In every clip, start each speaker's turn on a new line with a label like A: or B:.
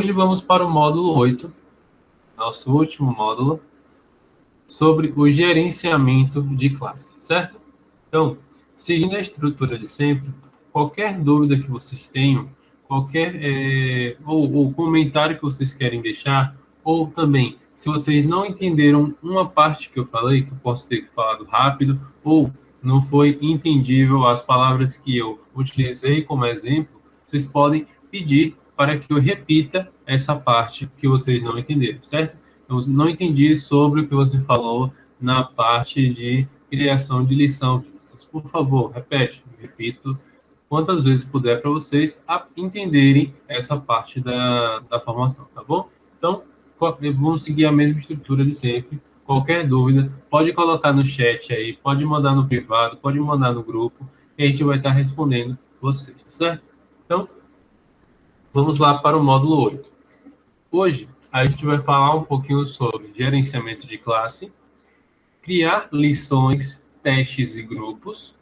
A: Hoje vamos para o módulo 8, nosso último módulo, sobre o gerenciamento de classe, certo? Então, seguindo a estrutura de sempre, qualquer dúvida que vocês tenham, qualquer ou comentário que vocês querem deixar, ou também, se vocês não entenderam uma parte que eu falei, que eu posso ter falado rápido, ou não foi entendível as palavras que eu utilizei como exemplo, vocês podem pedir para que eu repita essa parte que vocês não entenderam, certo? Eu não entendi sobre o que você falou na parte de criação de lição, Vinícius. Por favor, repete, repito quantas vezes puder para vocês entenderem essa parte da formação, tá bom? Então, vamos seguir a mesma estrutura de sempre. Qualquer dúvida, pode colocar no chat aí, pode mandar no privado, pode mandar no grupo, e a gente vai estar respondendo vocês, certo? Então, vamos lá para o módulo 8. Hoje, a gente vai falar um pouquinho sobre gerenciamento de classe, criar lições, testes e grupos,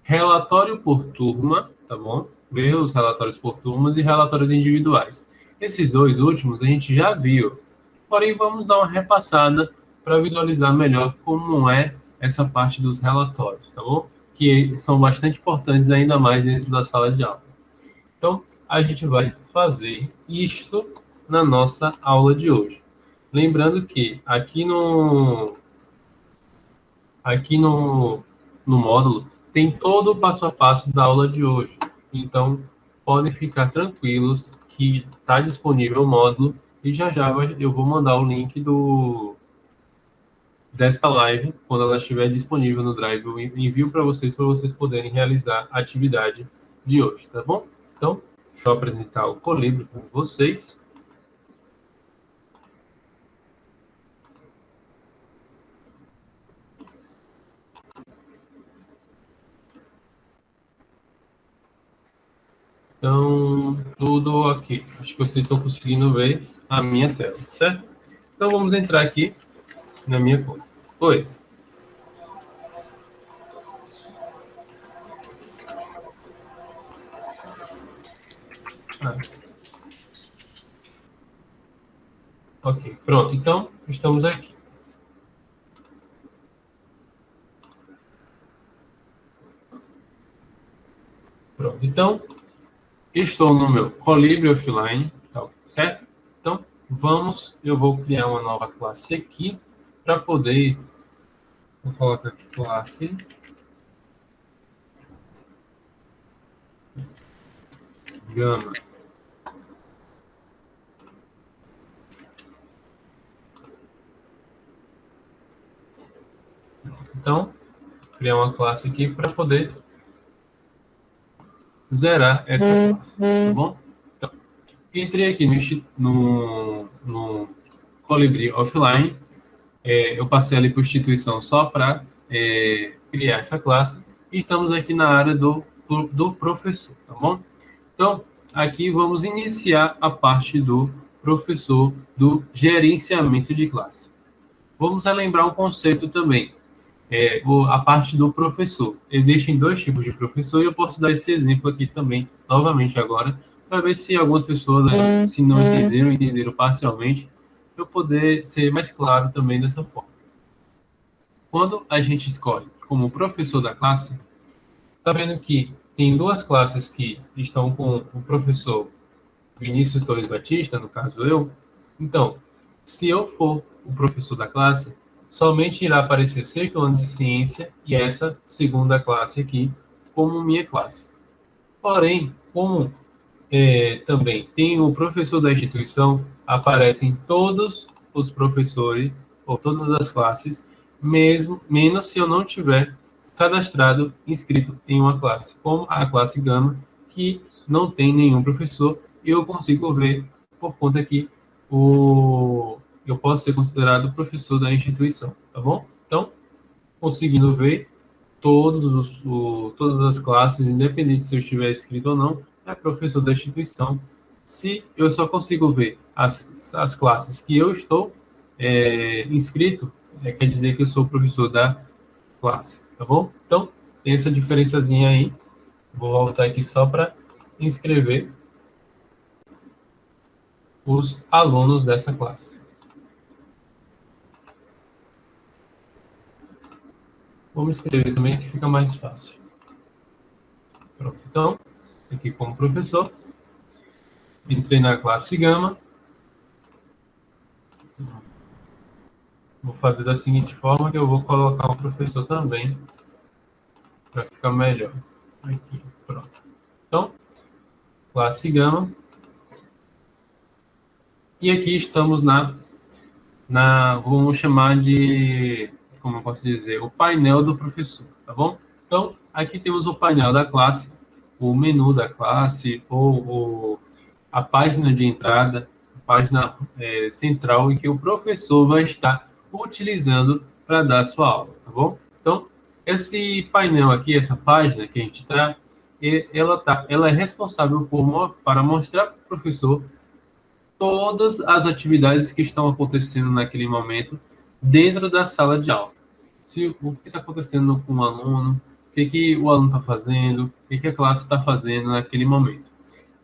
A: relatório por turma, tá bom? Ver os relatórios por turmas e relatórios individuais. Esses dois últimos a gente já viu, porém vamos dar uma repassada para visualizar melhor como é essa parte dos relatórios, tá bom? Que são bastante importantes ainda mais dentro da sala de aula. Então, a gente vai fazer isto na nossa aula de hoje. Lembrando que aqui no módulo tem todo o passo a passo da aula de hoje. Então, podem ficar tranquilos que está disponível o módulo e já eu vou mandar o link desta live, quando ela estiver disponível no Drive, eu envio para vocês poderem realizar a atividade de hoje, tá bom? Então, deixa eu apresentar o Colibri com vocês. Então, tudo aqui. Acho que vocês estão conseguindo ver a minha tela, certo? Então, vamos entrar aqui na minha conta. Oi. Ah. Ok, pronto. Então, estamos aqui. Pronto. Então, estou no meu Colibri Offline, tá, certo? Então, eu vou criar uma nova classe aqui para poder. Vou colocar aqui classe Gama. Então, criar uma classe aqui para poder zerar essa classe, tá bom? Então, entrei aqui no Colibri Offline, eu passei ali por instituição só para criar essa classe, e estamos aqui na área do professor, tá bom? Então, aqui vamos iniciar a parte do professor, do gerenciamento de classe. Vamos relembrar um conceito também, a parte do professor. Existem dois tipos de professor e eu posso dar esse exemplo aqui também, novamente agora, para ver se algumas pessoas, se não entenderam parcialmente, eu poder ser mais claro também dessa forma. Quando a gente escolhe como professor da classe, está vendo que tem duas classes que estão com o professor Vinícius Torres Batista, no caso eu. Então, se eu for o professor da classe, somente irá aparecer sexto ano de ciência e essa segunda classe aqui como minha classe. Porém, como também tem o professor da instituição, aparecem todos os professores ou todas as classes, menos se eu não tiver cadastrado, inscrito em uma classe, como a classe Gama, que não tem nenhum professor, eu consigo ver por conta que eu posso ser considerado professor da instituição, tá bom? Então, conseguindo ver todas as classes, independente se eu estiver inscrito ou não, é professor da instituição. Se eu só consigo ver as classes que eu estou inscrito, quer dizer que eu sou professor da classe, tá bom? Então, tem essa diferençazinha aí. Vou voltar aqui só para inscrever. os alunos dessa classe. Vamos escrever também que fica mais fácil. Pronto, então, aqui como professor, entrei na classe Gama. Vou fazer da seguinte forma que eu vou colocar o professor também, para ficar melhor. Aqui, pronto. Então, classe Gama. E aqui estamos vamos chamar de, como eu posso dizer, o painel do professor, tá bom? Então, aqui temos o painel da classe, o menu da classe, ou a página de entrada, a página central em que o professor vai estar utilizando para dar a sua aula, tá bom? Então, esse painel aqui, essa página que a gente está, ela é responsável para mostrar para o professor todas as atividades que estão acontecendo naquele momento dentro da sala de aula. Se o que está acontecendo com o aluno, que o aluno está fazendo, o que a classe está fazendo naquele momento.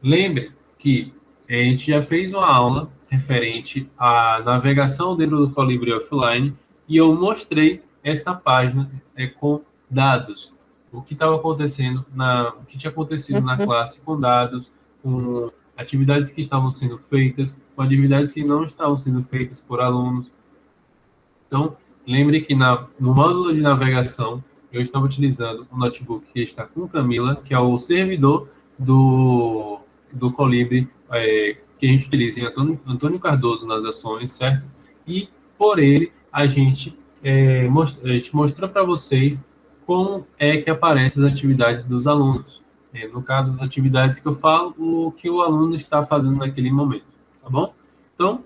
A: Lembre que a gente já fez uma aula referente à navegação dentro do Colibri Offline e eu mostrei essa página com dados. O que estava acontecendo, o que tinha acontecido na classe com dados, com atividades que estavam sendo feitas, com atividades que não estavam sendo feitas por alunos. Então, lembre que no módulo de navegação, eu estava utilizando o notebook que está com Camila, que é o servidor do Colibri, que a gente utiliza em Antônio Cardoso nas ações, certo? E, por ele, a gente mostrou para vocês como é que aparecem as atividades dos alunos. No caso, as atividades que eu falo, o que o aluno está fazendo naquele momento, tá bom? Então,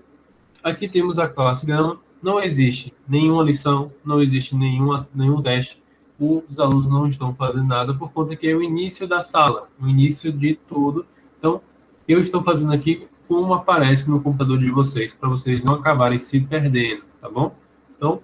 A: aqui temos a classe Gama. Não existe nenhuma lição, não existe nenhum teste. Os alunos não estão fazendo nada por conta que é o início da sala, o início de tudo. Então, eu estou fazendo aqui como aparece no computador de vocês, para vocês não acabarem se perdendo, tá bom? Então,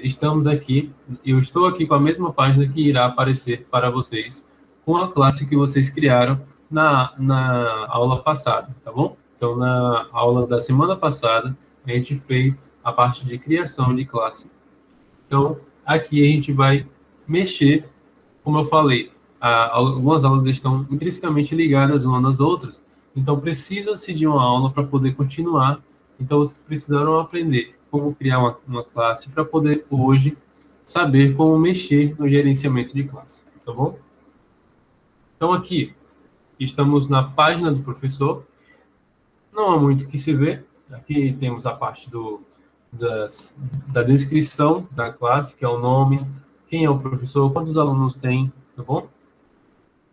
A: estamos aqui, eu estou aqui com a mesma página que irá aparecer para vocês com a classe que vocês criaram na aula passada, tá bom? Então, na aula da semana passada, a gente fez a parte de criação de classe. Então, aqui a gente vai mexer, como eu falei, algumas aulas estão intrinsecamente ligadas umas nas outras, então precisa-se de uma aula para poder continuar. Então, vocês precisaram aprender como criar uma classe para poder, hoje, saber como mexer no gerenciamento de classe, tá bom? Então, aqui, estamos na página do professor. Não há muito o que se ver. Aqui temos a parte da descrição da classe, que é o nome, quem é o professor, quantos alunos tem, tá bom?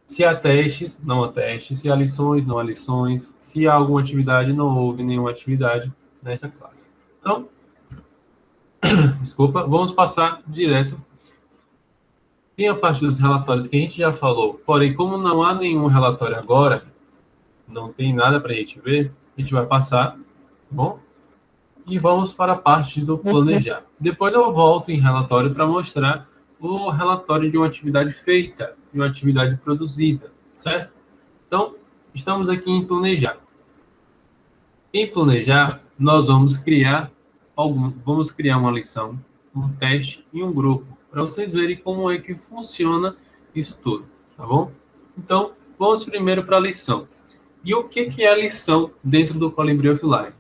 A: Se há testes, não há testes. Se há lições, não há lições. Se há alguma atividade, não houve nenhuma atividade nessa classe. Então, desculpa, vamos passar direto. Tem a parte dos relatórios que a gente já falou, porém, como não há nenhum relatório agora, não tem nada para a gente ver, a gente vai passar, tá bom? E vamos para a parte do planejar. Depois eu volto em relatório para mostrar o relatório de uma atividade feita, de uma atividade produzida, certo? Então, estamos aqui em planejar. Em planejar, nós vamos criar uma lição, um teste e um grupo, para vocês verem como é que funciona isso tudo, tá bom? Então, vamos primeiro para a lição. E o que é a lição dentro do Colibri Offline?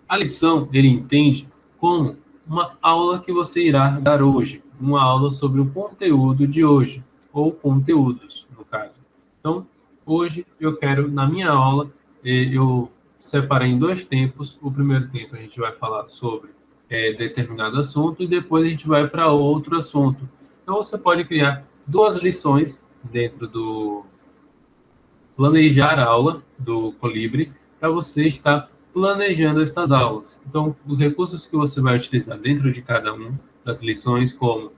A: A lição, ele entende como uma aula que você irá dar hoje, uma aula sobre o conteúdo de hoje, ou conteúdos, no caso. Então, hoje eu quero, na minha aula, eu separei em dois tempos. O primeiro tempo a gente vai falar sobre determinado assunto e depois a gente vai para outro assunto. Então, você pode criar duas lições dentro do planejar a aula do Colibri para você estar planejando estas aulas. Então, os recursos que você vai utilizar dentro de cada uma das lições, como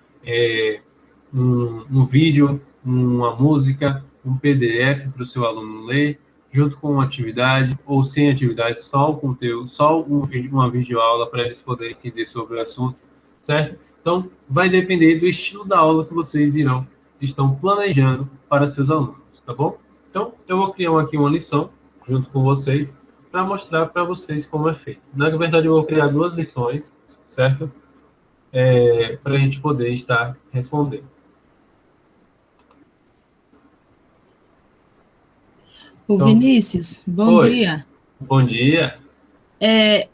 A: um vídeo, uma música, um PDF para o seu aluno ler, junto com uma atividade ou sem atividade, só o conteúdo, só uma videoaula para eles poderem entender sobre o assunto, certo? Então, vai depender do estilo da aula que vocês estão planejando para seus alunos, tá bom? Então, eu vou criar aqui uma lição junto com vocês para mostrar para vocês como é feito. Na verdade, eu vou criar 2 lições, certo? Para a gente poder estar respondendo.
B: Ô,
A: Então,
B: Vinícius, bom
A: oi,
B: dia.
A: bom dia.
B: É,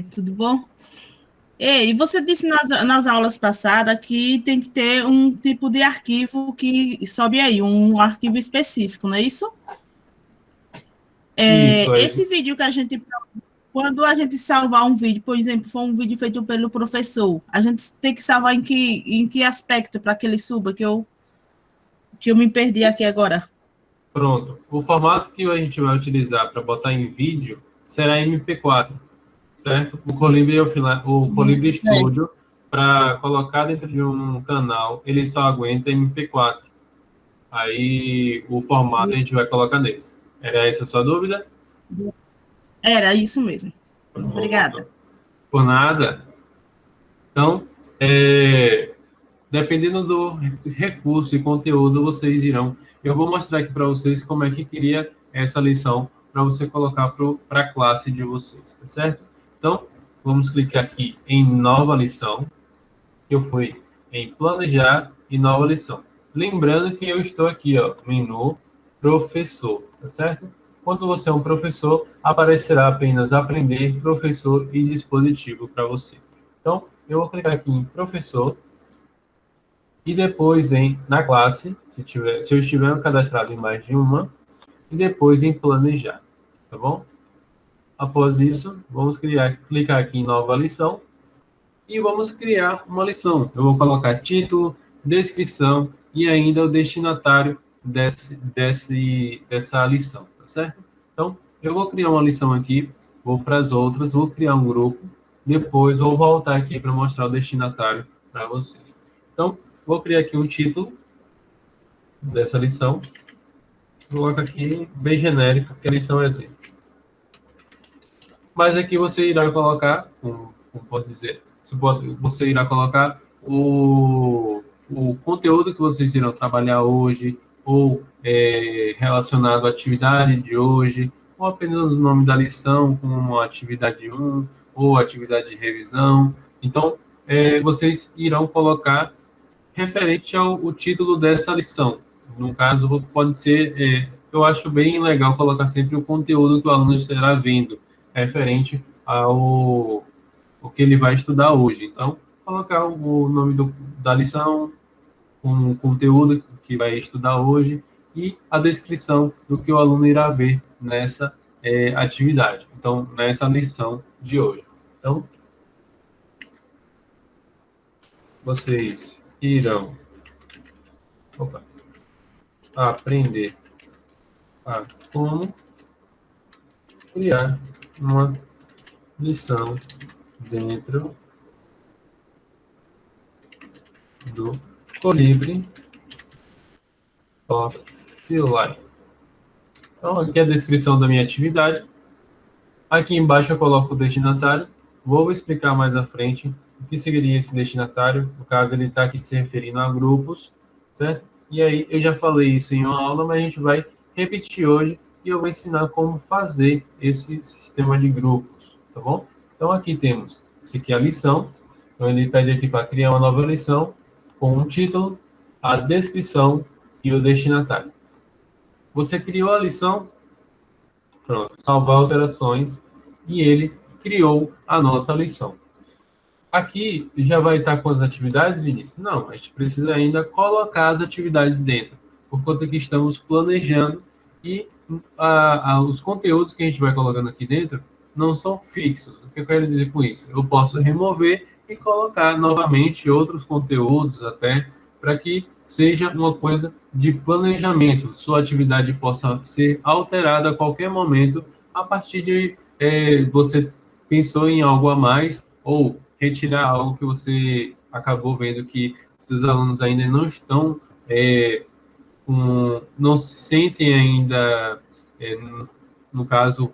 B: tudo bom? E você disse nas aulas passadas que tem que ter um tipo de arquivo que sobe aí, um arquivo específico, não é isso?
A: Isso aí.
B: Esse vídeo que a gente, quando a gente salvar um vídeo, por exemplo, for um vídeo feito pelo professor, a gente tem que salvar em que aspecto para que ele suba, que eu me perdi aqui agora.
A: Pronto. O formato que a gente vai utilizar para botar em vídeo será MP4, certo? O Colibri
B: Certo.
A: Studio, para colocar dentro de um canal, ele só aguenta MP4. Aí o formato a gente vai colocar nesse. Era essa a sua dúvida?
B: Era isso mesmo.
A: Pronto.
B: Obrigada.
A: Por nada. Então, dependendo do recurso e conteúdo, vocês irão. Eu vou mostrar aqui para vocês como é que cria essa lição para você colocar para a classe de vocês, tá certo? Então, vamos clicar aqui em nova lição, que eu fui em planejar e nova lição. Lembrando que eu estou aqui, ó, menu professor, tá certo? Quando você é um professor, aparecerá apenas aprender, professor e dispositivo para você. Então, eu vou clicar aqui em professor e depois na classe, se eu estiver cadastrado em mais de uma, e depois em planejar, tá bom? Após isso, vamos clicar aqui em nova lição e vamos criar uma lição. Eu vou colocar título, descrição e ainda o destinatário dessa lição, tá certo? Então, eu vou criar uma lição aqui, vou para as outras, vou criar um grupo, depois vou voltar aqui para mostrar o destinatário para vocês. Então, vou criar aqui um título dessa lição, coloco aqui bem genérico, que a lição é exemplo. Mas aqui você irá colocar, como posso dizer, você irá colocar o conteúdo que vocês irão trabalhar hoje, ou relacionado à atividade de hoje, ou apenas o nome da lição, como atividade 1, ou atividade de revisão. Então, vocês irão colocar referente ao título dessa lição. No caso, pode ser, eu acho bem legal colocar sempre o conteúdo que o aluno estará vendo, referente ao o que ele vai estudar hoje. Então, colocar o nome da lição, com o conteúdo que vai estudar hoje e a descrição do que o aluno irá ver nessa atividade. Então, nessa lição de hoje. Então, vocês irão aprender a como criar uma lição dentro do Colibri Offline. Então, aqui é a descrição da minha atividade. Aqui embaixo eu coloco o destinatário. Vou explicar mais à frente o que seria esse destinatário. No caso, ele está aqui se referindo a grupos, certo? E aí, eu já falei isso em uma aula, mas a gente vai repetir hoje e eu vou ensinar como fazer esse sistema de grupos, tá bom? Então, aqui temos, isso aqui é a lição. Então, ele pede aqui para criar uma nova lição com um título, a descrição e o destinatário. Você criou a lição, pronto, salvar alterações, e ele criou a nossa lição. Aqui já vai estar com as atividades, Vinícius? Não, a gente precisa ainda colocar as atividades dentro, por conta que estamos planejando e os conteúdos que a gente vai colocando aqui dentro não são fixos. O que eu quero dizer com isso? Eu posso remover e colocar novamente outros conteúdos até para que seja uma coisa de planejamento. Sua atividade possa ser alterada a qualquer momento a partir de você pensou em algo a mais ou retirar algo que você acabou vendo que seus alunos ainda não estão não se sentem ainda, no caso,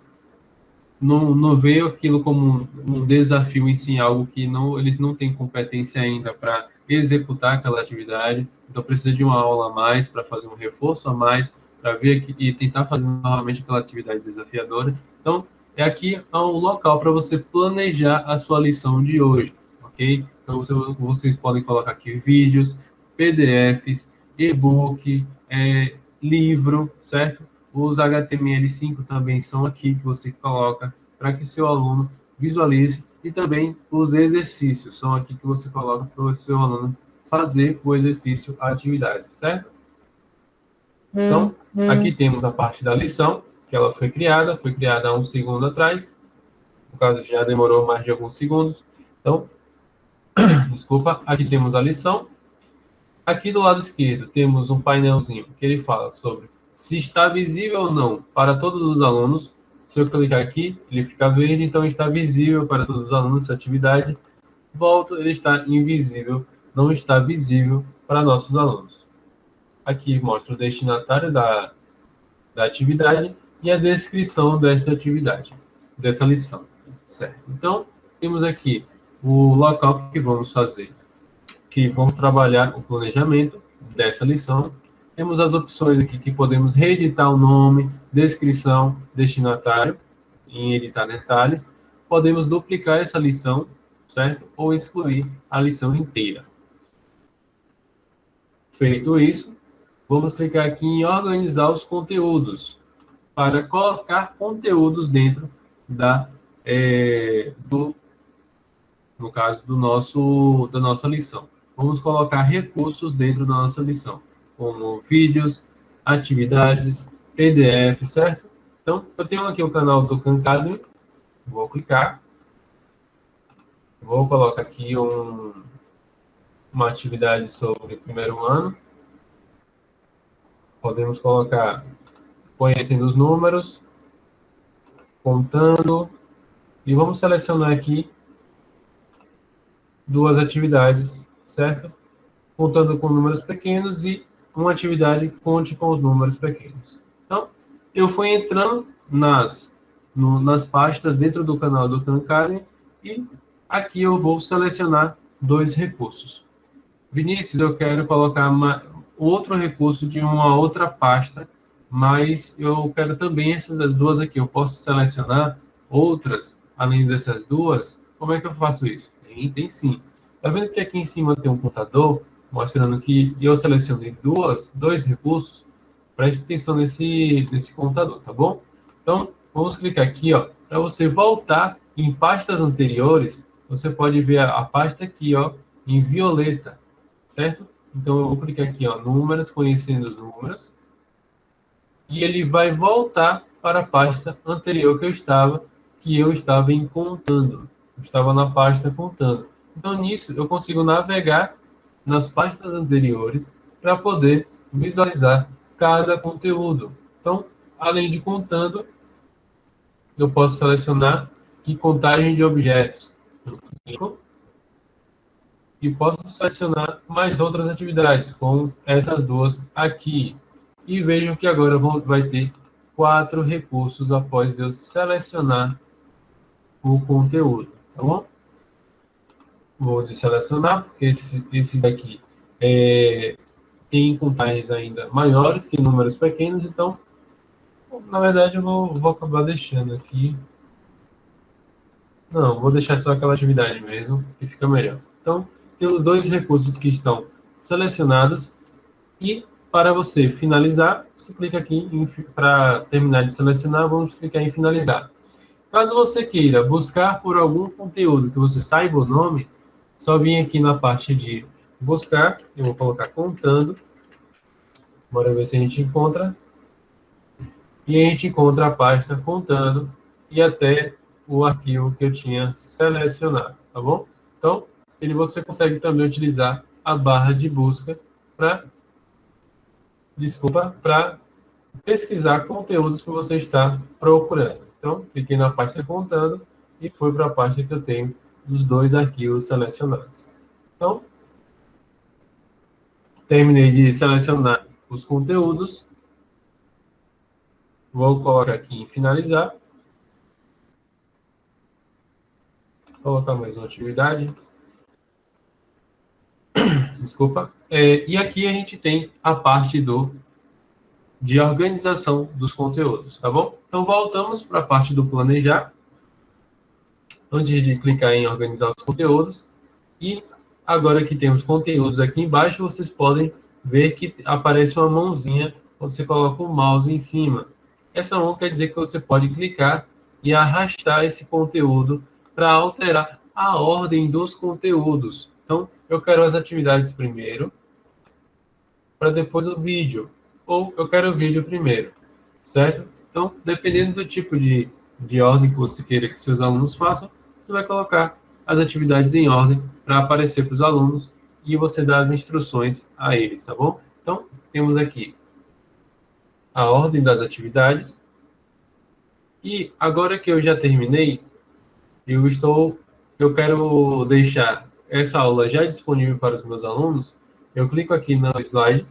A: não vê aquilo como um desafio em si, algo que eles não têm competência ainda para executar aquela atividade, então precisa de uma aula a mais para fazer um reforço a mais para ver aqui e tentar fazer novamente aquela atividade desafiadora. Então, aqui é um local para você planejar a sua lição de hoje, ok? Então, vocês podem colocar aqui vídeos, PDFs, e-book, livro, certo? Os HTML5 também são aqui que você coloca para que seu aluno visualize, e também os exercícios são aqui que você coloca para o seu aluno fazer o exercício, a atividade, certo? Então, aqui temos a parte da lição, que ela foi criada há um segundo atrás, no caso já demorou mais de alguns segundos. Então, desculpa, aqui temos a lição. Aqui do lado esquerdo temos um painelzinho que ele fala sobre se está visível ou não para todos os alunos. Se eu clicar aqui, ele fica verde, então está visível para todos os alunos essa atividade. Volto, ele está invisível, não está visível para nossos alunos. Aqui mostra o destinatário da atividade e a descrição desta atividade, dessa lição, certo? Então, temos aqui o local que vamos fazer, que vamos trabalhar o planejamento dessa lição. Temos as opções aqui que podemos reeditar o nome, descrição, destinatário, em editar detalhes. Podemos duplicar essa lição, certo? Ou excluir a lição inteira. Feito isso, vamos clicar aqui em organizar os conteúdos, para colocar conteúdos dentro no caso da nossa lição. Vamos colocar recursos dentro da nossa lição, como vídeos, atividades, PDF, certo? Então, eu tenho aqui o canal do Khan Academy, vou clicar, vou colocar aqui uma atividade sobre o primeiro ano, podemos colocar conhecendo os números, contando, e vamos selecionar aqui duas atividades, certo? Contando com números pequenos e uma atividade conte com os números pequenos. Então, eu fui entrando nas pastas dentro do canal do Khan Academy e aqui eu vou selecionar dois recursos. Vinícius, eu quero colocar outro recurso de uma outra pasta, mas eu quero também essas duas aqui. Eu posso selecionar outras, além dessas duas? Como é que eu faço isso? Tem sim. Tá vendo que aqui em cima tem um contador, mostrando que eu selecionei dois recursos? Preste atenção nesse contador, tá bom? Então, vamos clicar aqui, ó, para você voltar em pastas anteriores, você pode ver a pasta aqui, ó, em violeta, certo? Então, eu vou clicar aqui, ó, números, conhecendo os números, e ele vai voltar para a pasta anterior que eu estava em contando. Eu estava na pasta contando. Então, nisso, eu consigo navegar nas pastas anteriores para poder visualizar cada conteúdo. Então, além de contando, eu posso selecionar aqui contagem de objetos. Eu clico e posso selecionar mais outras atividades, como essas duas aqui. E vejo que agora vai ter 4 recursos após eu selecionar o conteúdo, tá bom? Vou desselecionar, porque esse daqui tem contagens ainda maiores que números pequenos, então, na verdade, eu vou acabar deixando aqui. Não, vou deixar só aquela atividade mesmo, que fica melhor. Então, temos dois recursos que estão selecionados, e para você finalizar, você clica aqui para terminar de selecionar, vamos clicar em finalizar. Caso você queira buscar por algum conteúdo que você saiba o nome, só vim aqui na parte de buscar, eu vou colocar contando, bora ver se a gente encontra, e a gente encontra a pasta contando e até o arquivo que eu tinha selecionado, tá bom? Então, você consegue também utilizar a barra de busca para pesquisar conteúdos que você está procurando. Então, cliquei na pasta contando e foi para a pasta que eu tenho dos dois arquivos selecionados. Então, terminei de selecionar os conteúdos. Vou colocar aqui em finalizar. Vou colocar mais uma atividade. Desculpa. E aqui a gente tem a parte de organização dos conteúdos, tá bom? Então, voltamos para a parte do planejar, antes de clicar em organizar os conteúdos. E agora que temos conteúdos aqui embaixo, vocês podem ver que aparece uma mãozinha, você coloca o mouse em cima. Essa mão quer dizer que você pode clicar e arrastar esse conteúdo para alterar a ordem dos conteúdos. Então, eu quero as atividades primeiro, para depois o vídeo. Ou eu quero o vídeo primeiro, certo? Então, dependendo do tipo de ordem que você queira que seus alunos façam, você vai colocar as atividades em ordem para aparecer para os alunos e você dá as instruções a eles, tá bom? Então, temos aqui a ordem das atividades. E agora que eu já terminei, eu quero deixar essa aula já disponível para os meus alunos. Eu clico aqui no slide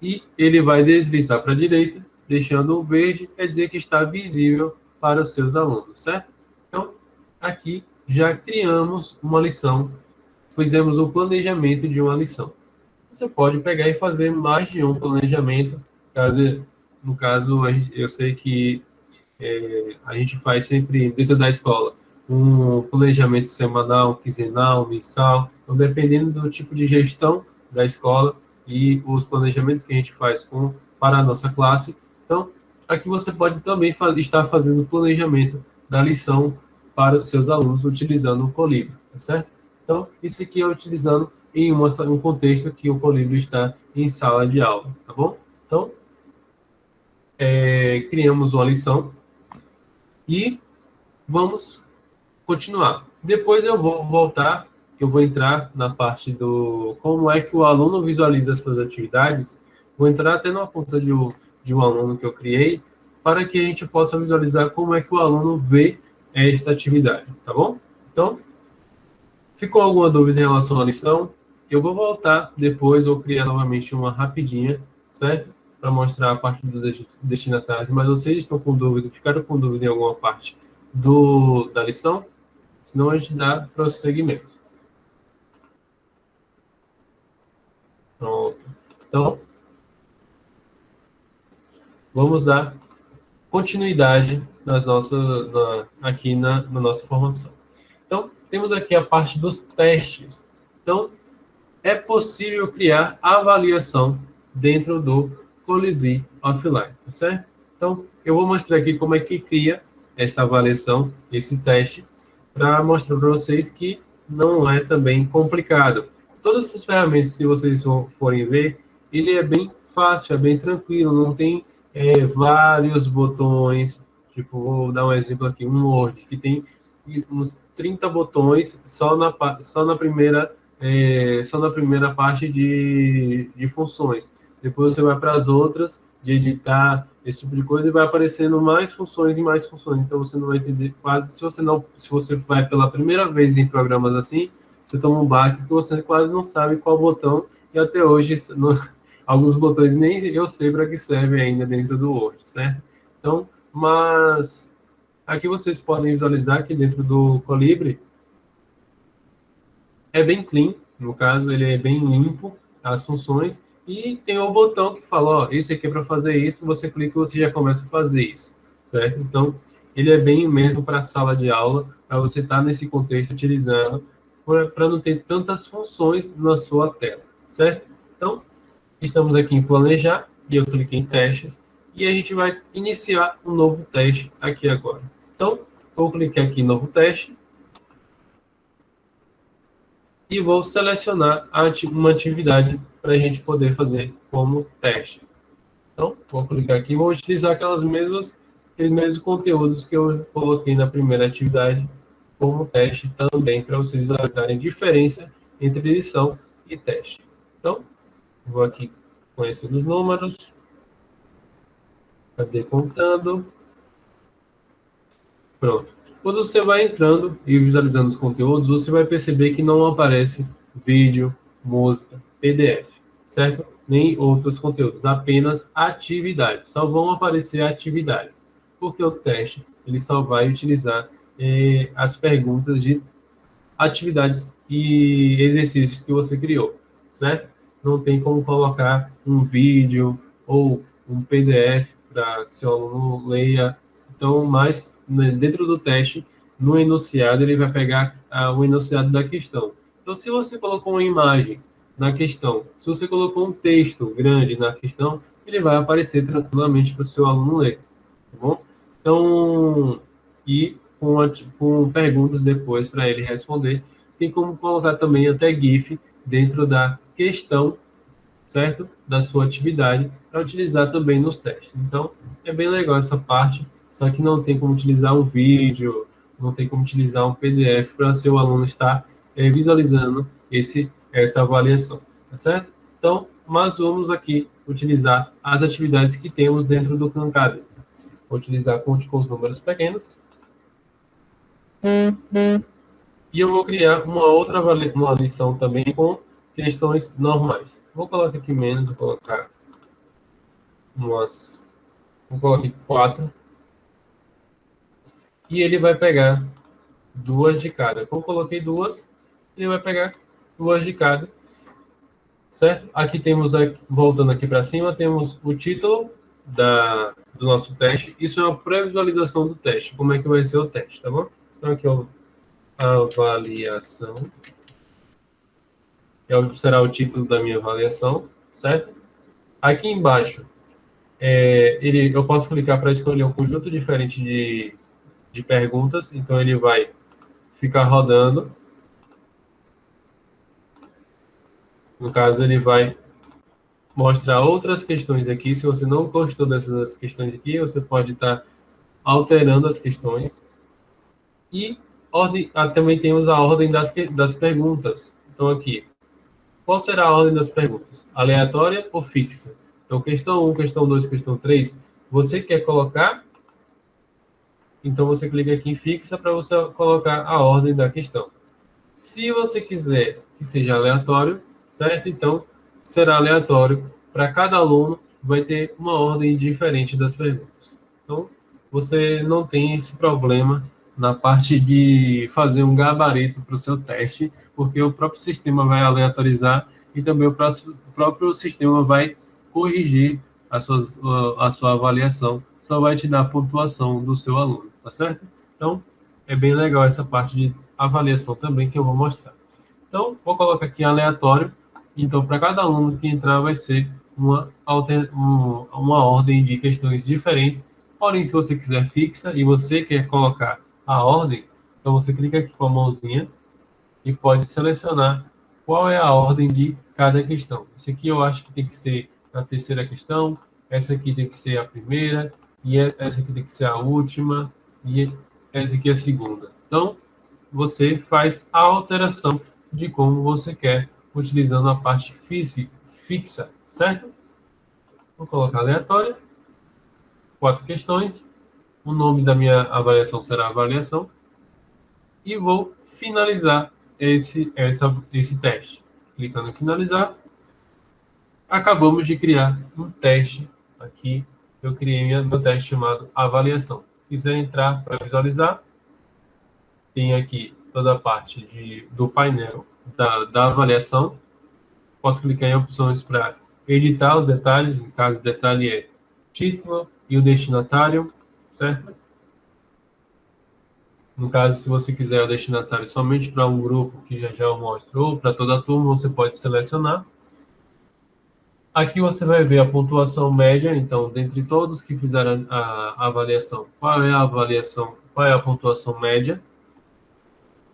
A: e ele vai deslizar para a direita, deixando o verde, quer dizer que está visível para os seus alunos, certo? Então, aqui já criamos uma lição, fizemos o planejamento de uma lição. Você pode pegar e fazer mais de um planejamento, no caso, eu sei que a gente faz sempre dentro da escola um planejamento semanal, quinzenal, mensal, então dependendo do tipo de gestão da escola e os planejamentos que a gente faz para a nossa classe. Então, aqui você pode também estar fazendo o planejamento da lição para os seus alunos utilizando o Colibri, tá certo? Então, isso aqui é utilizando em um contexto que o Colibri está em sala de aula, tá bom? Então, criamos uma lição e vamos continuar. Depois eu vou voltar, eu vou entrar na parte do como é que o aluno visualiza essas atividades. Vou entrar até numa conta de um aluno que eu criei, para que a gente possa visualizar como é que o aluno vê esta atividade, tá bom? Então, ficou alguma dúvida em relação à lição? Eu vou voltar depois, ou criar novamente uma rapidinha, certo? Para mostrar a parte dos destinatários, mas vocês estão com dúvida, ficaram com dúvida em alguma parte da lição? Senão a gente dá prosseguimento. Pronto. Então, vamos dar continuidade aqui na nossa formação. Então, temos aqui a parte dos testes. Então, é possível criar avaliação dentro do Colibri Offline, tá certo? Então, eu vou mostrar aqui como é que cria esta avaliação, esse teste, para mostrar para vocês que não é também complicado. Todas essas ferramentas, se vocês forem ver, ele é bem fácil, é bem tranquilo, não tem vários botões. Tipo, vou dar um exemplo aqui, um Word, que tem uns 30 botões só na primeira parte de funções. Depois você vai para as outras, de editar, esse tipo de coisa, e vai aparecendo mais funções e mais funções. Então, você não vai entender quase... Se você vai pela primeira vez em programas assim, você toma um baque que você quase não sabe qual botão, e até hoje, alguns botões nem eu sei para que serve ainda dentro do Word, certo? Então, mas aqui vocês podem visualizar que dentro do Colibri é bem clean, no caso, ele é bem limpo, as funções, e tem o botão que fala, ó, esse aqui é para fazer isso, você clica e você já começa a fazer isso, certo? Então, ele é bem mesmo para a sala de aula, para você estar nesse contexto utilizando, para não ter tantas funções na sua tela, certo? Então, estamos aqui em planejar, e eu cliquei em testes, e a gente vai iniciar um novo teste aqui agora. Então, vou clicar aqui em novo teste, e vou selecionar uma atividade para a gente poder fazer como teste. Então, vou clicar aqui e vou utilizar aqueles mesmos conteúdos que eu coloquei na primeira atividade como teste também, para vocês visualizarem a diferença entre lição e teste. Então, vou aqui conhecer os números. Cadê contando? Pronto. Quando você vai entrando e visualizando os conteúdos, você vai perceber que não aparece vídeo, música, PDF, certo? Nem outros conteúdos, apenas atividades. Só vão aparecer atividades, porque o teste ele só vai utilizar as perguntas de atividades e exercícios que você criou, certo? Não tem como colocar um vídeo ou um PDF para que seu aluno leia. Então, mais né, dentro do teste, no enunciado, ele vai pegar o enunciado da questão. Então, se você colocou uma imagem na questão, se você colocou um texto grande na questão, ele vai aparecer tranquilamente para o seu aluno ler, tá bom? Então, e com perguntas depois para ele responder, tem como colocar também até GIF dentro da questão, certo? Da sua atividade, para utilizar também nos testes. Então, é bem legal essa parte, só que não tem como utilizar um vídeo, não tem como utilizar um PDF para seu aluno estar visualizando essa avaliação, tá certo? Então, mas vamos aqui utilizar as atividades que temos dentro do Kankade. Vou utilizar Conte com os números pequenos. E eu vou criar uma lição também com questões normais. Vou colocar aqui menos, vou colocar vou colocar aqui 4. E ele vai pegar 2 de cada. Como eu coloquei 2, ele vai pegar 2 de cada. Certo? Aqui temos, voltando aqui para cima, temos o título do nosso teste. Isso é uma pré-visualização do teste. Como é que vai ser o teste, tá bom? Então aqui, ó, avaliação. Será o título da minha avaliação, certo? Aqui embaixo, eu posso clicar para escolher um conjunto diferente de perguntas, então ele vai ficar rodando. No caso, ele vai mostrar outras questões aqui. Se você não gostou dessas questões aqui, você pode estar alterando as questões. E também temos a ordem das perguntas. Então, aqui, qual será a ordem das perguntas? Aleatória ou fixa? Então, questão 1, questão 2, questão 3, você quer colocar? Então, você clica aqui em fixa para você colocar a ordem da questão. Se você quiser que seja aleatório, certo? Então, será aleatório. Para cada aluno, vai ter uma ordem diferente das perguntas. Então, você não tem esse problema na parte de fazer um gabarito para o seu teste, porque o próprio sistema vai aleatorizar e também o próprio sistema vai corrigir a sua avaliação, só vai te dar a pontuação do seu aluno, tá certo? Então, é bem legal essa parte de avaliação também que eu vou mostrar. Então, vou colocar aqui aleatório. Então, para cada aluno que entrar, vai ser uma ordem de questões diferentes. Porém, se você quiser fixa e você quer colocar a ordem, então você clica aqui com a mãozinha e pode selecionar qual é a ordem de cada questão. Esse aqui eu acho que tem que ser a terceira questão, essa aqui tem que ser a primeira, e essa aqui tem que ser a última, e essa aqui é a segunda. Então, você faz a alteração de como você quer, utilizando a parte fixa, certo? Vou colocar aleatória, 4 questões, o nome da minha avaliação será avaliação, e vou finalizar esse teste. Clicando em finalizar, acabamos de criar um teste aqui. Eu criei meu teste chamado avaliação. Se quiser entrar para visualizar, tem aqui toda a parte do painel da avaliação. Posso clicar em opções para editar os detalhes. No caso, o detalhe é título e o destinatário, certo? No caso, se você quiser o destinatário somente para um grupo, que já eu mostro, ou para toda a turma, você pode selecionar. Aqui você vai ver a pontuação média, então, dentre todos que fizeram a avaliação, qual é a pontuação média.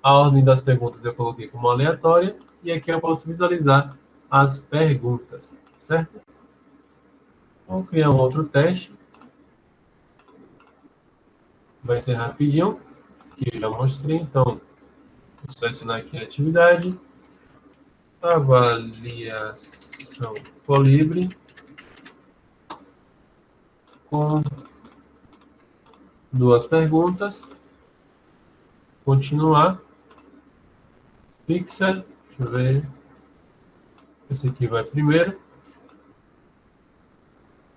A: A ordem das perguntas eu coloquei como aleatória, e aqui eu posso visualizar as perguntas, certo? Vou criar um outro teste. Vai ser rapidinho, que eu já mostrei, então, vou selecionar aqui a atividade. Avaliação Colibri com 2 perguntas. Continuar. Fixa. Deixa eu ver. Esse aqui vai primeiro.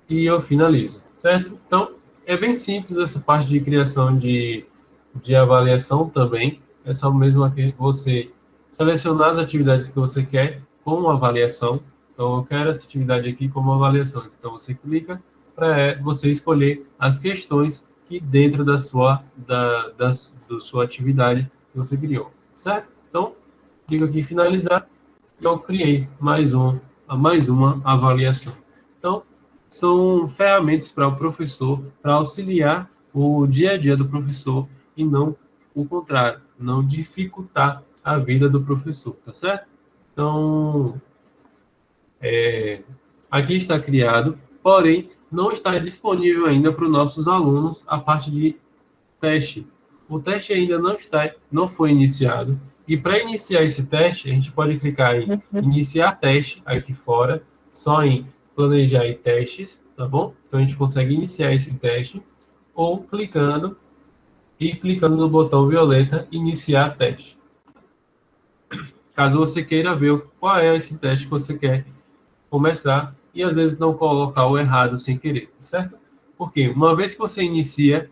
A: E eu finalizo, certo? Então, é bem simples essa parte de criação de avaliação também. É só mesmo que você selecionar as atividades que você quer com avaliação. Então, eu quero essa atividade aqui como avaliação. Então, você clica para você escolher as questões que dentro da sua atividade que você criou, certo? Então, clico aqui em finalizar e eu criei mais uma avaliação. Então, são ferramentas para o professor, para auxiliar o dia a dia do professor e não o contrário, não dificultar a vida do professor, tá certo? Então, aqui está criado, porém, não está disponível ainda para os nossos alunos a parte de teste. O teste ainda não foi iniciado. E para iniciar esse teste, a gente pode clicar em iniciar teste aqui fora, só em planejar e testes, tá bom? Então a gente consegue iniciar esse teste, ou clicando no botão violeta iniciar teste. Caso você queira ver qual é esse teste que você quer começar e às vezes não colocar o errado sem querer, certo? Porque uma vez que você inicia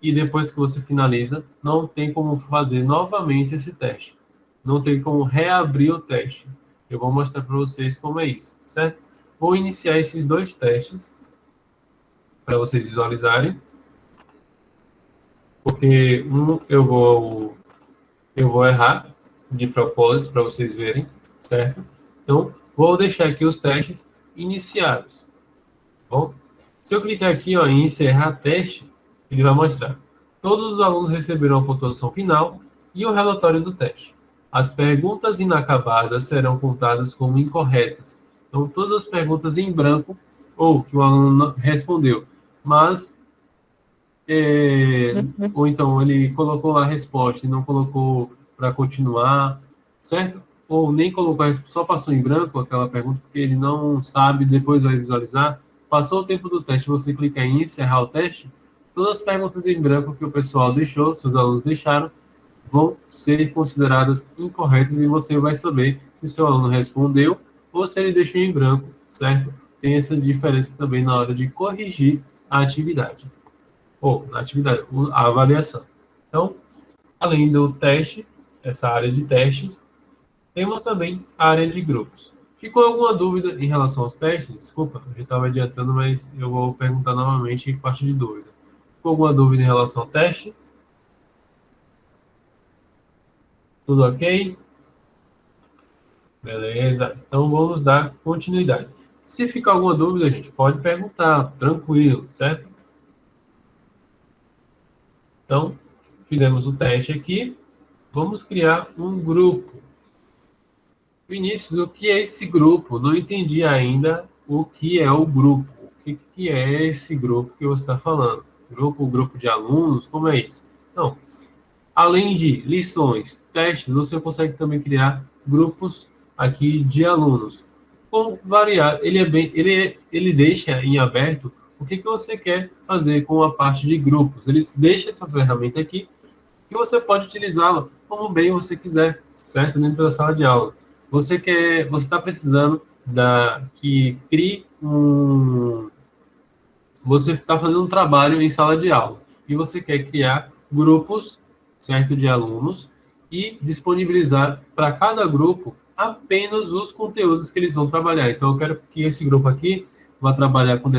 A: e depois que você finaliza, não tem como fazer novamente esse teste. Não tem como reabrir o teste. Eu vou mostrar para vocês como é isso, certo? Vou iniciar esses dois testes para vocês visualizarem. Porque eu vou errar de propósito para vocês verem, certo? Então, vou deixar aqui os testes iniciados. Bom, se eu clicar aqui ó, em encerrar teste, ele vai mostrar. Todos os alunos receberam a pontuação final e o relatório do teste. As perguntas inacabadas serão contadas como incorretas. Então, todas as perguntas em branco, ou que o aluno não respondeu, mas, ou então ele colocou a resposta e não colocou para continuar, certo? Ou nem colocou a resposta, só passou em branco aquela pergunta, porque ele não sabe, depois vai visualizar. Passou o tempo do teste, você clica em encerrar o teste, todas as perguntas em branco que o pessoal deixou, seus alunos deixaram, vão ser consideradas incorretas e você vai saber se seu aluno respondeu ou se ele deixou em branco, certo? Tem essa diferença também na hora de corrigir a atividade, ou na atividade, a avaliação. Então, além do teste, essa área de testes, temos também a área de grupos. Ficou alguma dúvida em relação aos testes? Desculpa, eu já estava adiantando, mas eu vou perguntar novamente em parte de dúvida. Ficou alguma dúvida em relação ao teste? Tudo ok? Beleza. Então vamos dar continuidade. Se ficar alguma dúvida, gente, pode perguntar, tranquilo, certo? Então, fizemos o teste aqui. Vamos criar um grupo. Vinícius, o que é esse grupo? Não entendi ainda o que é o grupo. O que é esse grupo que você está falando? Grupo de alunos? Como é isso? Não. Além de lições, testes, você consegue também criar grupos aqui de alunos. Com variar, ele deixa em aberto o que você quer fazer com a parte de grupos. Ele deixa essa ferramenta aqui e você pode utilizá-la como bem você quiser, certo? Dentro da sala de aula. Você está precisando que crie você está fazendo um trabalho em sala de aula e você quer criar grupos, certo, de alunos e disponibilizar para cada grupo apenas os conteúdos que eles vão trabalhar. Então, eu quero que esse grupo aqui vá trabalhar com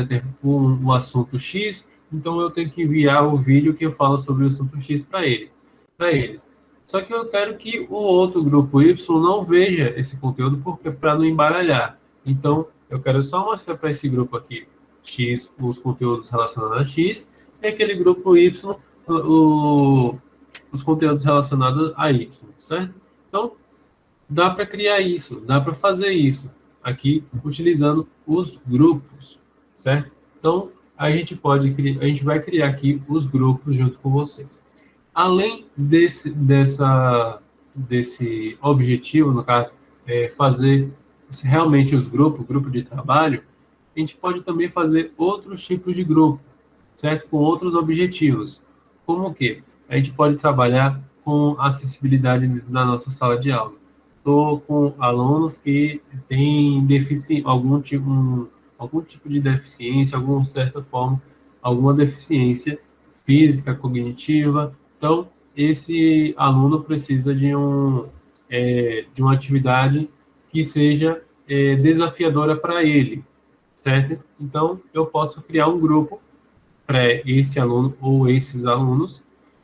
A: um assunto X, então eu tenho que enviar o vídeo que fala sobre o assunto X para eles. Só que eu quero que o outro grupo Y não veja esse conteúdo para não embaralhar. Então, eu quero só mostrar para esse grupo aqui X, os conteúdos relacionados a X, e aquele grupo Y, os conteúdos relacionados a Y, certo? Então, dá para criar isso, dá para fazer isso aqui utilizando os grupos, certo? Então, a gente vai criar aqui os grupos junto com vocês. Além desse objetivo, no caso, fazer realmente os grupo de trabalho, a gente pode também fazer outros tipos de grupo, certo? Com outros objetivos. Como o quê? A gente pode trabalhar com acessibilidade na nossa sala de aula. Estou com alunos que têm algum tipo de deficiência, alguma certa forma, alguma deficiência física, cognitiva. Então, esse aluno precisa de uma atividade que seja desafiadora para ele, certo? Então, eu posso criar um grupo para esse aluno ou esses alunos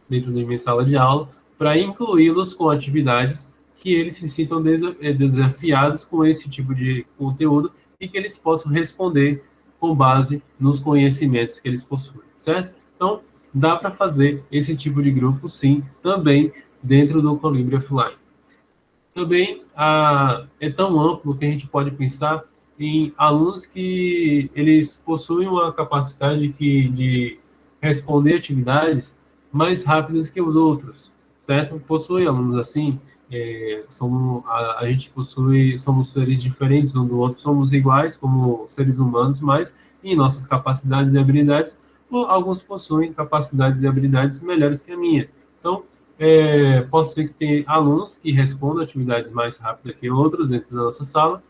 A: dentro da minha sala de aula, para incluí-los com atividades que eles se sintam desafiados com esse tipo de conteúdo e que eles possam responder com base nos conhecimentos que eles possuem, certo? Então, dá para fazer esse tipo de grupo, sim, também dentro do Colibri Offline. Também é tão amplo que a gente pode pensar em alunos que eles possuem uma capacidade de responder atividades mais rápidas que os outros, certo? Possui alunos assim, a gente possui, somos seres diferentes um do outro, somos iguais como seres humanos, mas em nossas capacidades e habilidades, alguns possuem capacidades e habilidades melhores que a minha. Então, pode ser que tenha alunos que respondam atividades mais rápidas que outros dentro da nossa sala,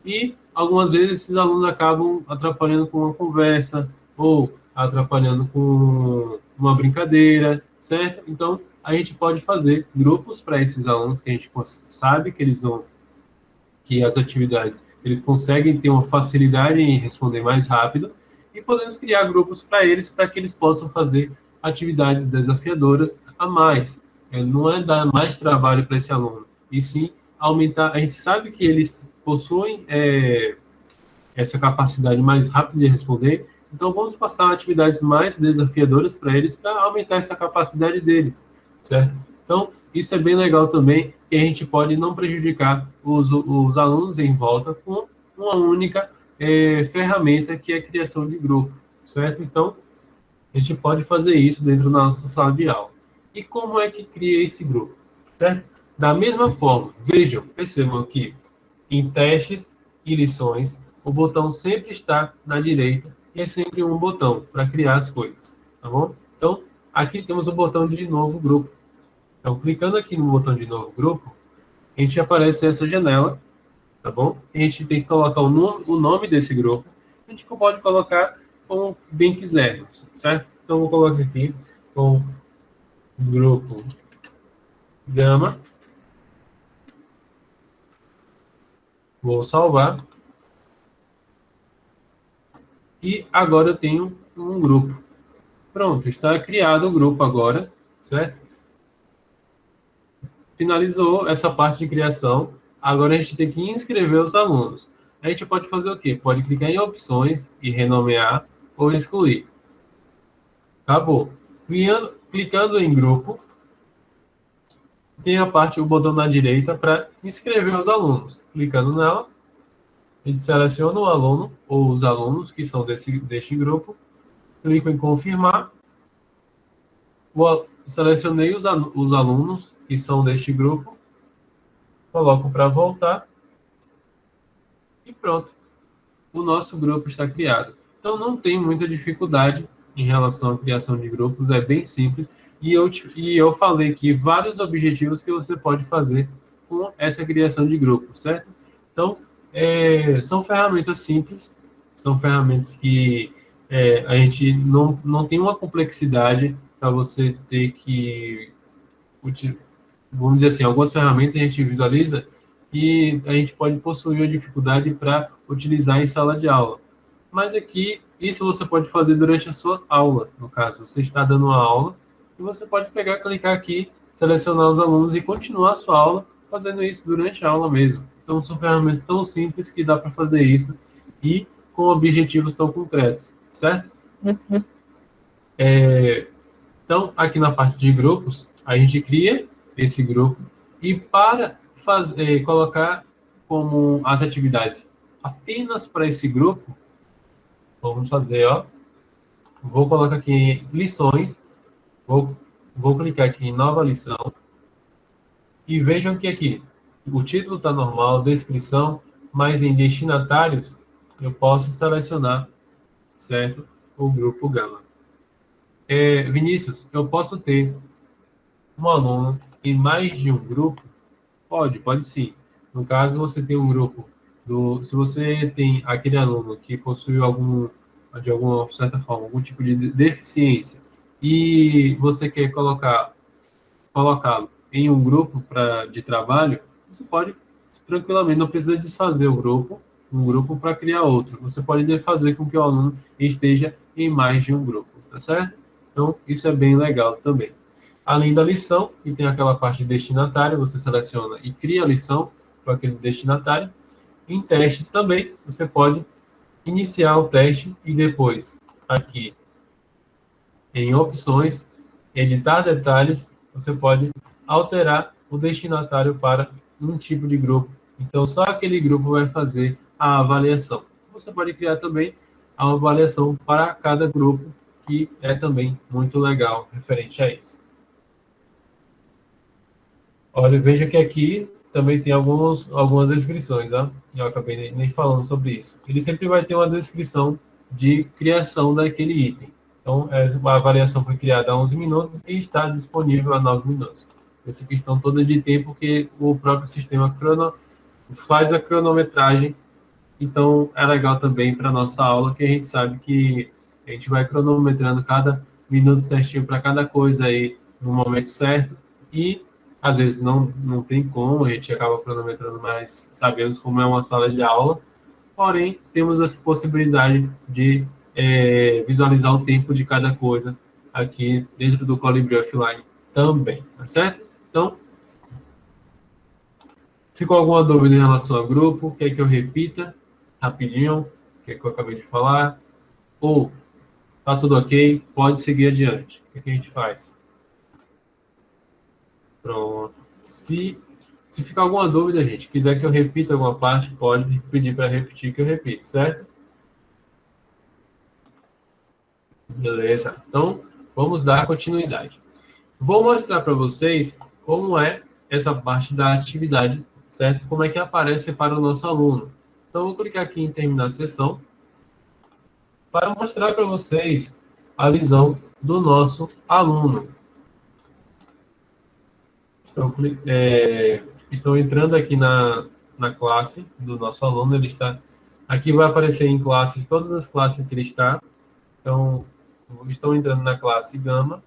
A: e algumas vezes esses alunos acabam atrapalhando com uma conversa, ou atrapalhando com uma brincadeira, certo? Então, a gente pode fazer grupos para esses alunos que a gente sabe que eles vão, que as atividades, eles conseguem ter uma facilidade em responder mais rápido, e podemos criar grupos para eles, para que eles possam fazer atividades desafiadoras a mais. Não é dar mais trabalho para esse aluno, e sim aumentar. A gente sabe que eles possuem essa capacidade mais rápida de responder, então vamos passar atividades mais desafiadoras para eles, para aumentar essa capacidade deles, certo? Então, isso é bem legal também, que a gente pode não prejudicar os alunos em volta com uma única ferramenta, que é a criação de grupo, certo? Então, a gente pode fazer isso dentro da nossa sala de aula. E como é que cria esse grupo, certo? Da mesma forma, vejam, percebam que em testes e lições, o botão sempre está na direita e é sempre um botão para criar as coisas, tá bom? Então, aqui temos o botão de novo grupo. Então, clicando aqui no botão de novo grupo, a gente aparece essa janela, tá bom? A gente tem que colocar o nome desse grupo. A gente pode colocar como bem quisermos, certo? Então, vou colocar aqui com grupo Gama. Vou salvar. E agora eu tenho um grupo. Pronto, está criado o grupo agora, certo? Finalizou essa parte de criação. Agora a gente tem que inscrever os alunos. A gente pode fazer o quê? Pode clicar em opções e renomear ou excluir. Acabou. Clicando em grupo, tem a parte, o botão na direita para inscrever os alunos. Clicando nela, a gente seleciona o aluno ou os alunos que são deste grupo. Clico em confirmar. Selecionei os alunos que são deste grupo. Coloco para voltar. E pronto. O nosso grupo está criado. Então, não tem muita dificuldade em relação à criação de grupos, é bem simples. E eu falei aqui vários objetivos que você pode fazer com essa criação de grupos, certo? Então, são ferramentas simples, são ferramentas que a gente não tem uma complexidade para você ter que, vamos dizer assim, algumas ferramentas a gente visualiza e a gente pode possuir uma dificuldade para utilizar em sala de aula. Mas aqui, isso você pode fazer durante a sua aula, no caso. Você está dando uma aula e você pode pegar, clicar aqui, selecionar os alunos e continuar a sua aula fazendo isso durante a aula mesmo. Então, são ferramentas tão simples que dá para fazer isso e com objetivos tão concretos, certo? Então, aqui na parte de grupos, a gente cria esse grupo e para colocar como as atividades apenas para esse grupo, vamos fazer, ó. Vou colocar aqui lições, vou clicar aqui em nova lição e vejam que aqui o título está normal, descrição, mas em destinatários eu posso selecionar, certo? O grupo Gama. Vinícius, eu posso ter um aluno em mais de um grupo? Pode sim. No caso, você tem um grupo se você tem aquele aluno que possui de alguma certa forma, algum tipo de deficiência e você quer colocá-lo em um grupo de trabalho, você pode tranquilamente, não precisa desfazer o grupo, um grupo para criar outro. Você pode fazer com que o aluno esteja em mais de um grupo, tá certo? Então, isso é bem legal também. Além da lição, que tem aquela parte de destinatário, você seleciona e cria a lição para aquele destinatário. Em testes também, você pode iniciar o teste e depois, aqui em opções, editar detalhes, você pode alterar o destinatário para um tipo de grupo. Então, só aquele grupo vai fazer a avaliação. Você pode criar também a avaliação para cada grupo, que é também muito legal referente a isso. Olha, veja que aqui também tem algumas descrições, tá? Eu acabei nem falando sobre isso. Ele sempre vai ter uma descrição de criação daquele item. Então, a avaliação foi criada há 11 minutos e está disponível há 9 minutos. Essa questão toda de tempo que o próprio sistema faz a cronometragem. Então, é legal também para a nossa aula, que a gente sabe que a gente vai cronometrando cada minuto certinho para cada coisa aí no momento certo. E, às vezes, não tem como, a gente acaba cronometrando, mas sabemos como é uma sala de aula. Porém, temos essa possibilidade de visualizar o tempo de cada coisa aqui dentro do Colibri Offline também, tá certo? Então, ficou alguma dúvida em relação ao grupo? Quer que eu repita rapidinho o que eu acabei de falar? Ou tá tudo ok? Pode seguir adiante. O que a gente faz? Pronto. Se ficar alguma dúvida, gente, quiser que eu repita alguma parte, pode pedir para repetir que eu repito, certo? Beleza. Então, vamos dar continuidade. Vou mostrar para vocês como é essa parte da atividade, certo? Como é que aparece para o nosso aluno. Então, vou clicar aqui em terminar a sessão para mostrar para vocês a visão do nosso aluno. Estou entrando aqui na classe do nosso aluno. Ele está aqui, vai aparecer em classes todas as classes que ele está. Então, estou entrando na classe Gama,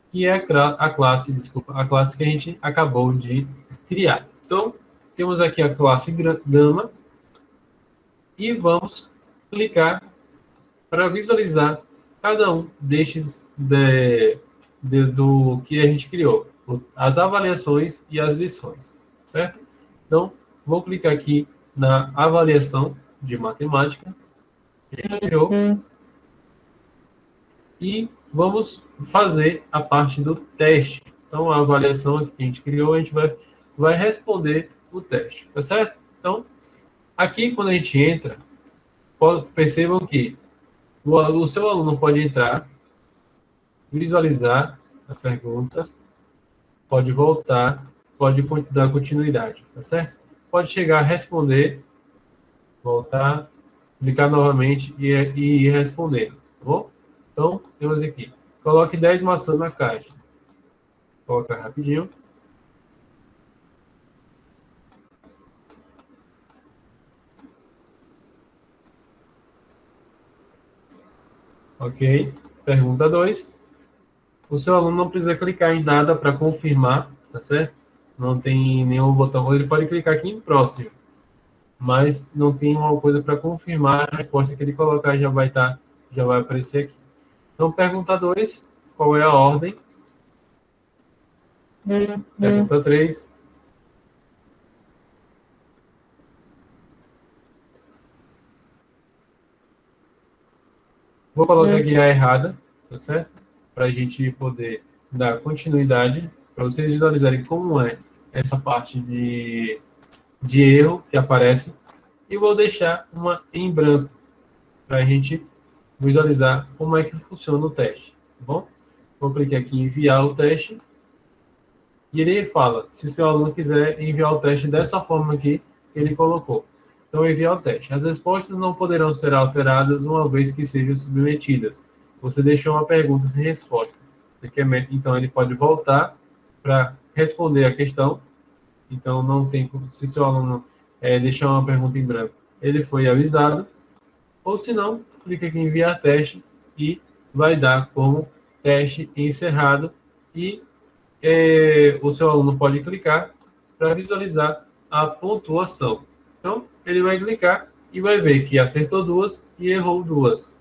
A: que é a classe que a gente acabou de criar. Então, temos aqui a classe Gama e vamos clicar para visualizar cada um destes do que a gente criou, as avaliações e as lições, certo? Então, vou clicar aqui na avaliação de matemática que a gente criou e vamos fazer a parte do teste. Então, a avaliação que a gente criou, a gente vai responder o teste, tá certo? Então, aqui quando a gente entra, percebam que o seu aluno pode entrar, visualizar as perguntas, pode voltar, pode dar continuidade, tá certo? Pode chegar a responder, voltar, clicar novamente e ir respondendo, tá bom? Então, temos aqui, coloque 10 maçãs na caixa. Vou colocar rapidinho. Ok. Pergunta 2. O seu aluno não precisa clicar em nada para confirmar, tá certo? Não tem nenhum botão. Ele pode clicar aqui em próximo, mas não tem uma coisa para confirmar. A resposta que ele colocar já vai aparecer aqui. Então, pergunta 2, qual é a ordem? Pergunta 3. Vou colocar aqui a errada, tá certo? Para a gente poder dar continuidade, para vocês visualizarem como é essa parte de erro que aparece. E vou deixar uma em branco, para a gente visualizar como é que funciona o teste, tá bom? Vou clicar aqui em enviar o teste. E ele fala, se seu aluno quiser enviar o teste dessa forma aqui que ele colocou. Então, enviar o teste. As respostas não poderão ser alteradas uma vez que sejam submetidas. Você deixou uma pergunta sem resposta. Então, ele pode voltar para responder a questão. Então, não tem, se seu aluno deixar uma pergunta em branco, ele foi avisado. Ou se não, clica aqui em enviar teste e vai dar como teste encerrado e o seu aluno pode clicar para visualizar a pontuação. Então, ele vai clicar e vai ver que acertou duas e errou duas.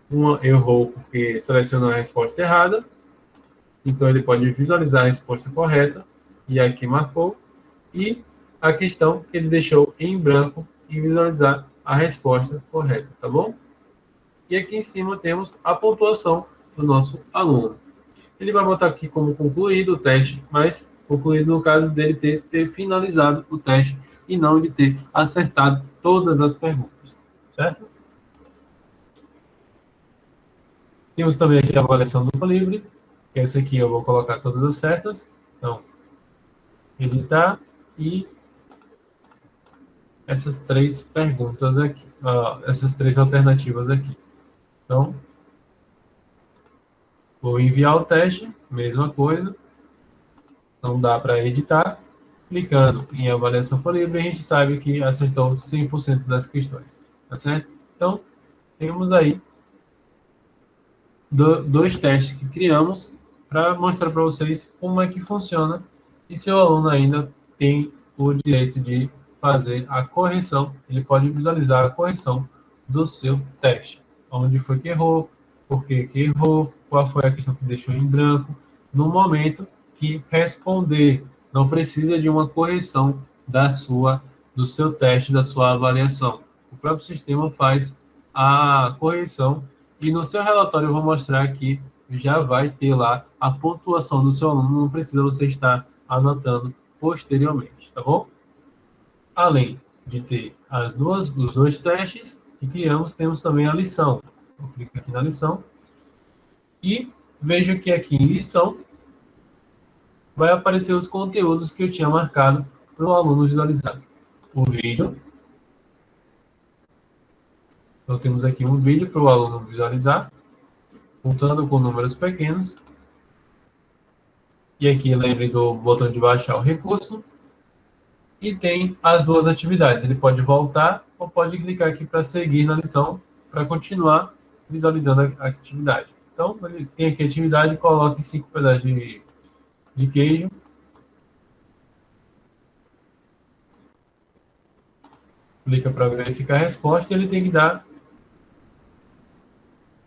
A: Uma errou porque selecionou a resposta errada, então ele pode visualizar a resposta correta, e aqui marcou, e a questão que ele deixou em branco e visualizar a resposta correta, tá bom? E aqui em cima temos a pontuação do nosso aluno. Ele vai botar aqui como concluído o teste, mas concluído no caso dele ter finalizado o teste e não de ter acertado todas as perguntas, certo? Temos também aqui a avaliação do livre, que essa aqui eu vou colocar todas as certas. Então, editar e essas três perguntas aqui, essas três alternativas aqui. Então, vou enviar o teste, mesma coisa. Não dá para editar. Clicando em avaliação por livre, a gente sabe que acertou 100% das questões, tá certo? Então, temos aí dois testes que criamos para mostrar para vocês como é que funciona e seu aluno ainda tem o direito de fazer a correção, ele pode visualizar a correção do seu teste. Onde foi que errou, por que errou, qual foi a questão que deixou em branco, no momento que responder. Não precisa de uma correção do seu teste, da sua avaliação. O próprio sistema faz a correção e no seu relatório eu vou mostrar que já vai ter lá a pontuação do seu aluno, não precisa você estar anotando posteriormente, tá bom? Além de ter os dois testes que criamos, temos também a lição. Vou clicar aqui na lição e veja que aqui em lição vai aparecer os conteúdos que eu tinha marcado para o aluno visualizar. O vídeo. Então temos aqui um vídeo para o aluno visualizar, contando com números pequenos. E aqui lembre do botão de baixar o recurso. E tem as duas atividades. Ele pode voltar ou pode clicar aqui para seguir na lição, para continuar visualizando a atividade. Então, ele tem aqui a atividade, coloque 5 pedaços de queijo. Clica para verificar a resposta e ele tem que dar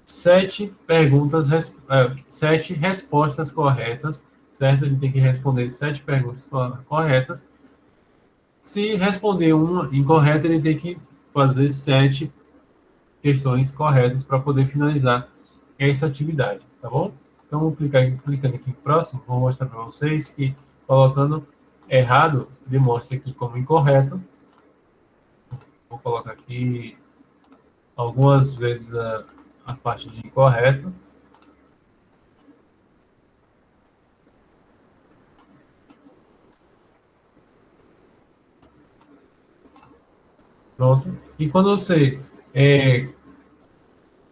A: 7 respostas corretas, certo? Ele tem que responder 7 perguntas corretas. Se responder uma incorreta, ele tem que fazer 7 questões corretas para poder finalizar essa atividade, tá bom? Então, clicando aqui em próximo, vou mostrar para vocês que colocando errado, demonstra aqui como incorreto. Vou colocar aqui algumas vezes a parte de incorreto. Pronto. E quando você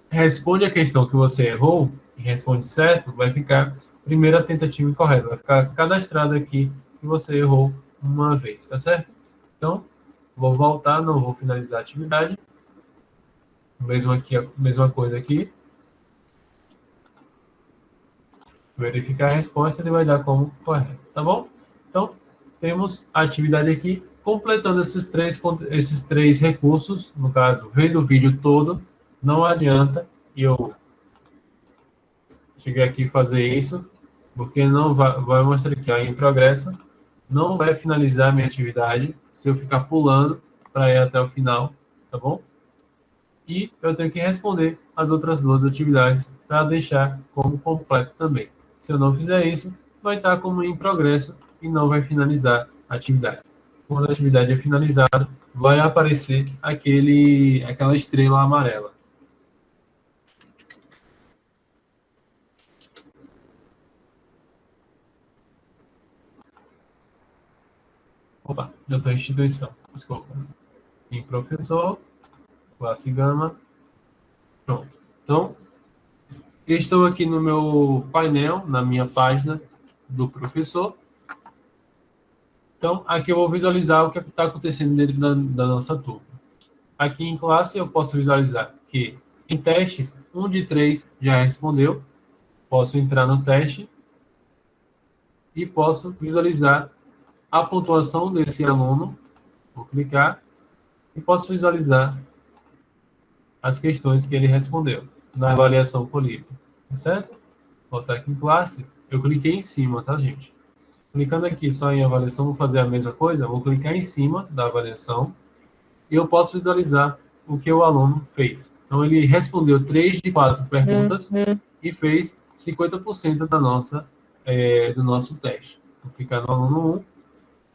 A: responde a questão que você errou e responde certo, vai ficar primeira tentativa incorreta. Vai ficar cadastrado aqui que você errou uma vez, tá certo? Então, vou voltar, não vou finalizar a atividade. Mesma coisa aqui. Verificar a resposta, ele vai dar como correto, tá bom? Então, temos a atividade aqui, completando esses três recursos, no caso, vendo o vídeo todo, não adianta eu chegar aqui e fazer isso, porque não vai mostrar aqui, ó, em progresso, não vai finalizar a minha atividade se eu ficar pulando para ir até o final, tá bom? E eu tenho que responder as outras duas atividades para deixar como completo também. Se eu não fizer isso, vai estar como em progresso e não vai finalizar a atividade. Quando a atividade é finalizada, vai aparecer aquela estrela amarela. Opa, já estou em instituição. Desculpa. Em professor, classe gama. Pronto. Então, estou aqui no meu painel, na minha página do professor. Então, aqui eu vou visualizar o que está acontecendo dentro da nossa turma. Aqui em classe, eu posso visualizar que em testes, 1 de 3 já respondeu. Posso entrar no teste e posso visualizar a pontuação desse aluno. Vou clicar e posso visualizar as questões que ele respondeu na avaliação Colib, certo? Vou voltar aqui em classe, eu cliquei em cima, tá, gente? Clicando aqui só em avaliação, vou fazer a mesma coisa, vou clicar em cima da avaliação e eu posso visualizar o que o aluno fez. Então, ele respondeu 3 de 4 perguntas e fez 50% do nosso teste. Vou clicar no aluno 1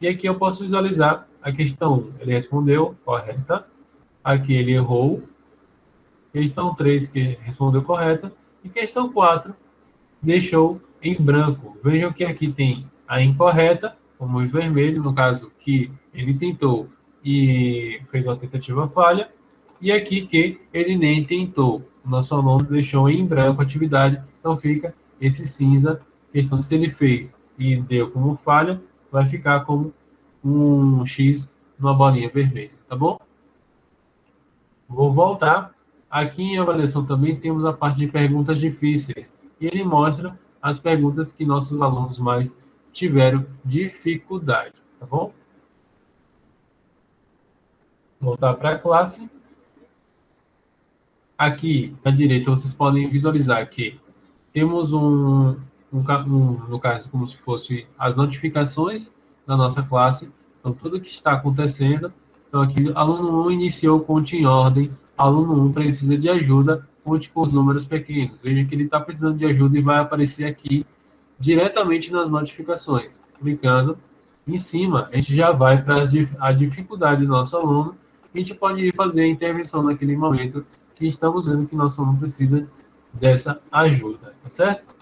A: e aqui eu posso visualizar a questão 1. Ele respondeu correta, aqui ele errou, questão 3 que respondeu correta e questão 4 deixou em branco. Vejam que aqui tem a incorreta, como em vermelho, no caso que ele tentou e fez uma tentativa falha, e aqui que ele nem tentou. O nosso aluno deixou em branco a atividade, então fica esse cinza, questão se ele fez e deu como falha, vai ficar como um X numa bolinha vermelha, tá bom? Vou voltar. Aqui em avaliação também temos a parte de perguntas difíceis. E ele mostra as perguntas que nossos alunos mais tiveram dificuldade, tá bom? Voltar para a classe. Aqui à direita vocês podem visualizar que temos no caso, como se fosse as notificações da nossa classe. Então, tudo que está acontecendo. Então, aqui, aluno 1 iniciou conte em ordem, aluno 1 precisa de ajuda, conte com os números pequenos. Veja que ele está precisando de ajuda e vai aparecer aqui diretamente nas notificações. Clicando em cima, a gente já vai para a dificuldade do nosso aluno. A gente pode ir fazer a intervenção naquele momento que estamos vendo que nosso aluno precisa dessa ajuda, tá certo?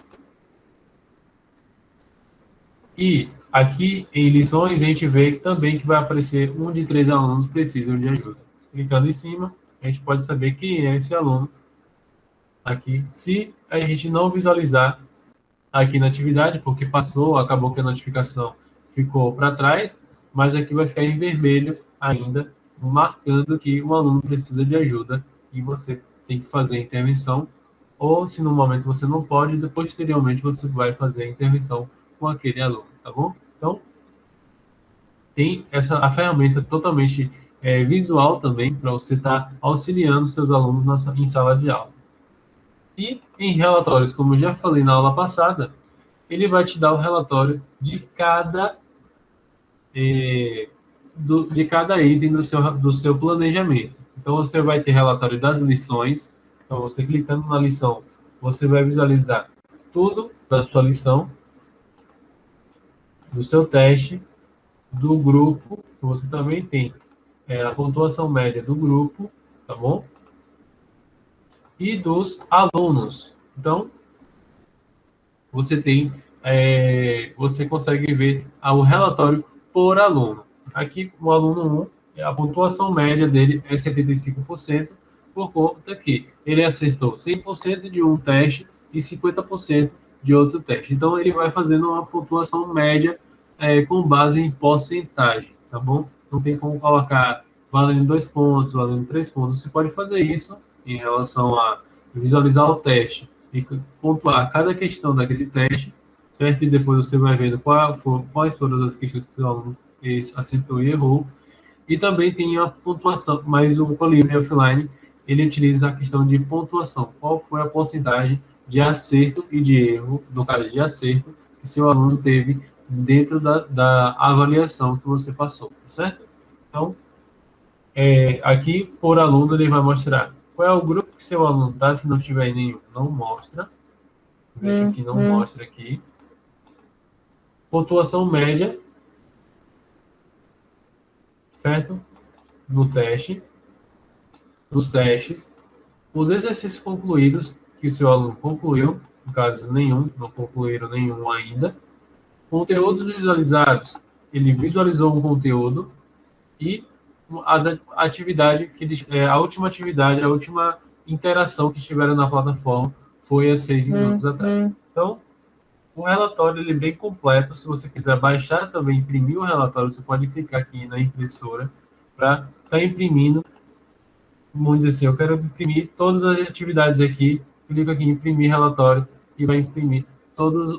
A: E aqui em lições a gente vê também que vai aparecer um de 3 alunos precisam de ajuda. Clicando em cima, a gente pode saber quem é esse aluno aqui, se a gente não visualizar aqui na atividade, porque passou, acabou que a notificação ficou para trás, mas aqui vai ficar em vermelho ainda, marcando que o aluno precisa de ajuda e você tem que fazer a intervenção, ou se no momento você não pode, posteriormente você vai fazer a intervenção com aquele aluno, tá bom? Então, tem a ferramenta totalmente visual também, para você estar auxiliando seus alunos em sala de aula. E em relatórios, como eu já falei na aula passada, ele vai te dar o relatório de cada item do seu planejamento. Então, você vai ter relatório das lições. Então, você clicando na lição, você vai visualizar tudo da sua lição, do seu teste, do grupo. Você também tem a pontuação média do grupo, tá bom? E dos alunos. Então, você consegue ver o relatório por aluno. Aqui, o aluno 1, a pontuação média dele é 75%, por conta que ele acertou 100% de um teste e 50% de outro teste. Então, ele vai fazendo uma pontuação média com base em porcentagem, tá bom? Não tem como colocar valendo 2 pontos, valendo 3 pontos. Você pode fazer isso em relação a visualizar o teste e pontuar cada questão daquele teste, certo? E depois você vai vendo quais foram as questões que o aluno acertou e errou. E também tem a pontuação, mas o Colib Offline, ele utiliza a questão de pontuação. Qual foi a porcentagem de acerto e de erro, no caso de acerto, que seu aluno teve dentro da avaliação que você passou, tá certo? Então, aqui, por aluno, ele vai mostrar qual é o grupo que seu aluno está. Se não tiver nenhum, não mostra. Veja que não mostra aqui. Pontuação média, certo? No teste, nos testes, os exercícios concluídos que o seu aluno concluiu, no caso nenhum, não concluíram nenhum ainda. Conteúdos visualizados, ele visualizou um conteúdo e a atividade a última atividade, a última interação que estiveram na plataforma foi há 6 minutos atrás. Então, o relatório ele é bem completo. Se você quiser baixar também, imprimir o relatório, você pode clicar aqui na impressora para estar imprimindo. Vamos dizer assim, eu quero imprimir todas as atividades aqui, clico aqui em imprimir relatório e vai imprimir todas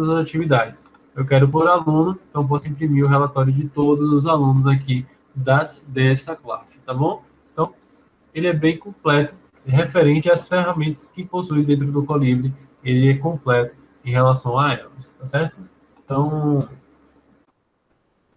A: as atividades. Eu quero por aluno, então posso imprimir o relatório de todos os alunos aqui dessa classe, tá bom? Então, ele é bem completo, referente às ferramentas que possui dentro do Colibri, ele é completo em relação a elas, tá certo? Então,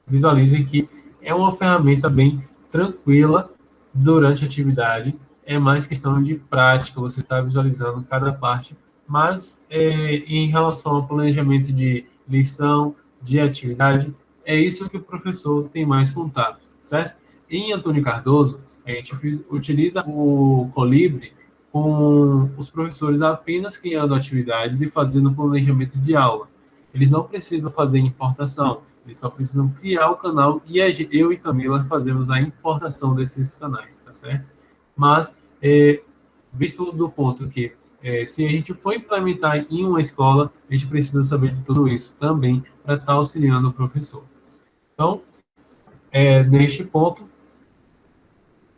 A: visualizem que é uma ferramenta bem tranquila durante a atividade, é mais questão de prática, você está visualizando cada parte, mas em relação ao planejamento de lição, de atividade, é isso que o professor tem mais contato, certo? Em Antônio Cardoso, a gente utiliza o Colibri com os professores apenas criando atividades e fazendo planejamento de aula. Eles não precisam fazer importação, eles só precisam criar o canal e eu e Camila fazemos a importação desses canais, tá certo? Mas, visto do ponto que se a gente for implementar em uma escola, a gente precisa saber de tudo isso também para estar auxiliando o professor. Então, neste ponto,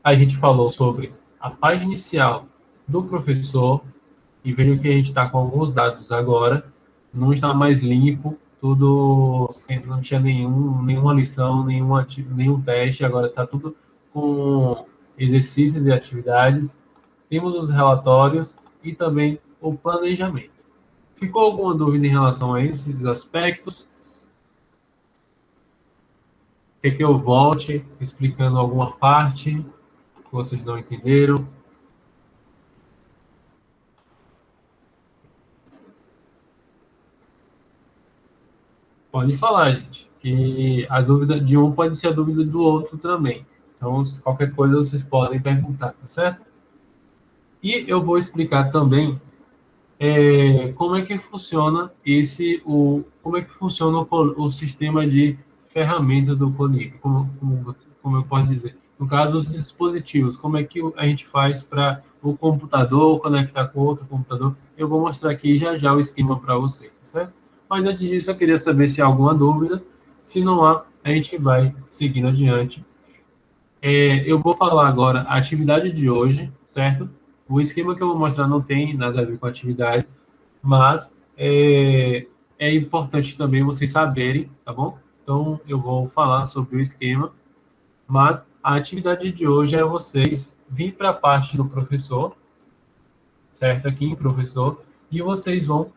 A: a gente falou sobre a página inicial do professor, e veja que a gente está com alguns dados agora, não está mais limpo, tudo sempre não tinha nenhuma lição, nenhum teste, agora está tudo com exercícios e atividades. Temos os relatórios e também o planejamento. Ficou alguma dúvida em relação a esses aspectos? Quer que eu volte explicando alguma parte que vocês não entenderam? Pode falar, gente. Que a dúvida de um pode ser a dúvida do outro também. Então, qualquer coisa vocês podem perguntar, tá certo? E eu vou explicar também como é que funciona como é que funciona o sistema de ferramentas do Colib, como eu posso dizer. No caso, os dispositivos, como é que a gente faz para o computador conectar com outro computador. Eu vou mostrar aqui já já o esquema para vocês, tá certo? Mas antes disso, eu queria saber se há alguma dúvida. Se não há, a gente vai seguindo adiante. Eu vou falar agora a atividade de hoje, certo? O esquema que eu vou mostrar não tem nada a ver com a atividade, mas é importante também vocês saberem, tá bom? Então, eu vou falar sobre o esquema, mas a atividade de hoje é vocês vir para a parte do professor, certo? Aqui em professor, e vocês vão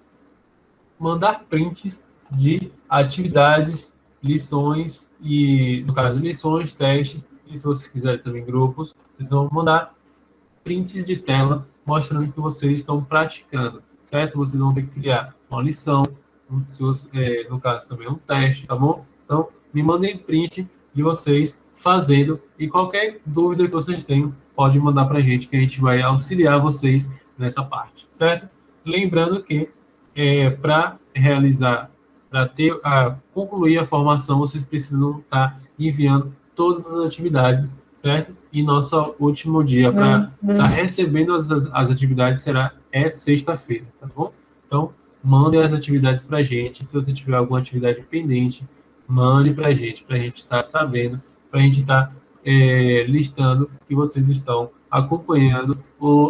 A: mandar prints de atividades, lições e, no caso, lições, testes, e se vocês quiserem também grupos, vocês vão mandar prints de tela mostrando que vocês estão praticando, certo? Vocês vão ter que criar uma lição, no caso também um teste, tá bom? Então, me mandem print de vocês fazendo e qualquer dúvida que vocês tenham, pode mandar para a gente que a gente vai auxiliar vocês nessa parte, certo? Lembrando que para realizar, concluir a formação, vocês precisam estar enviando todas as atividades, certo? E nosso último dia para estar recebendo as atividades será sexta-feira, tá bom? Então, mandem as atividades para a gente. Se você tiver alguma atividade pendente, mande para a gente estar sabendo, para a gente estar listando que vocês estão acompanhando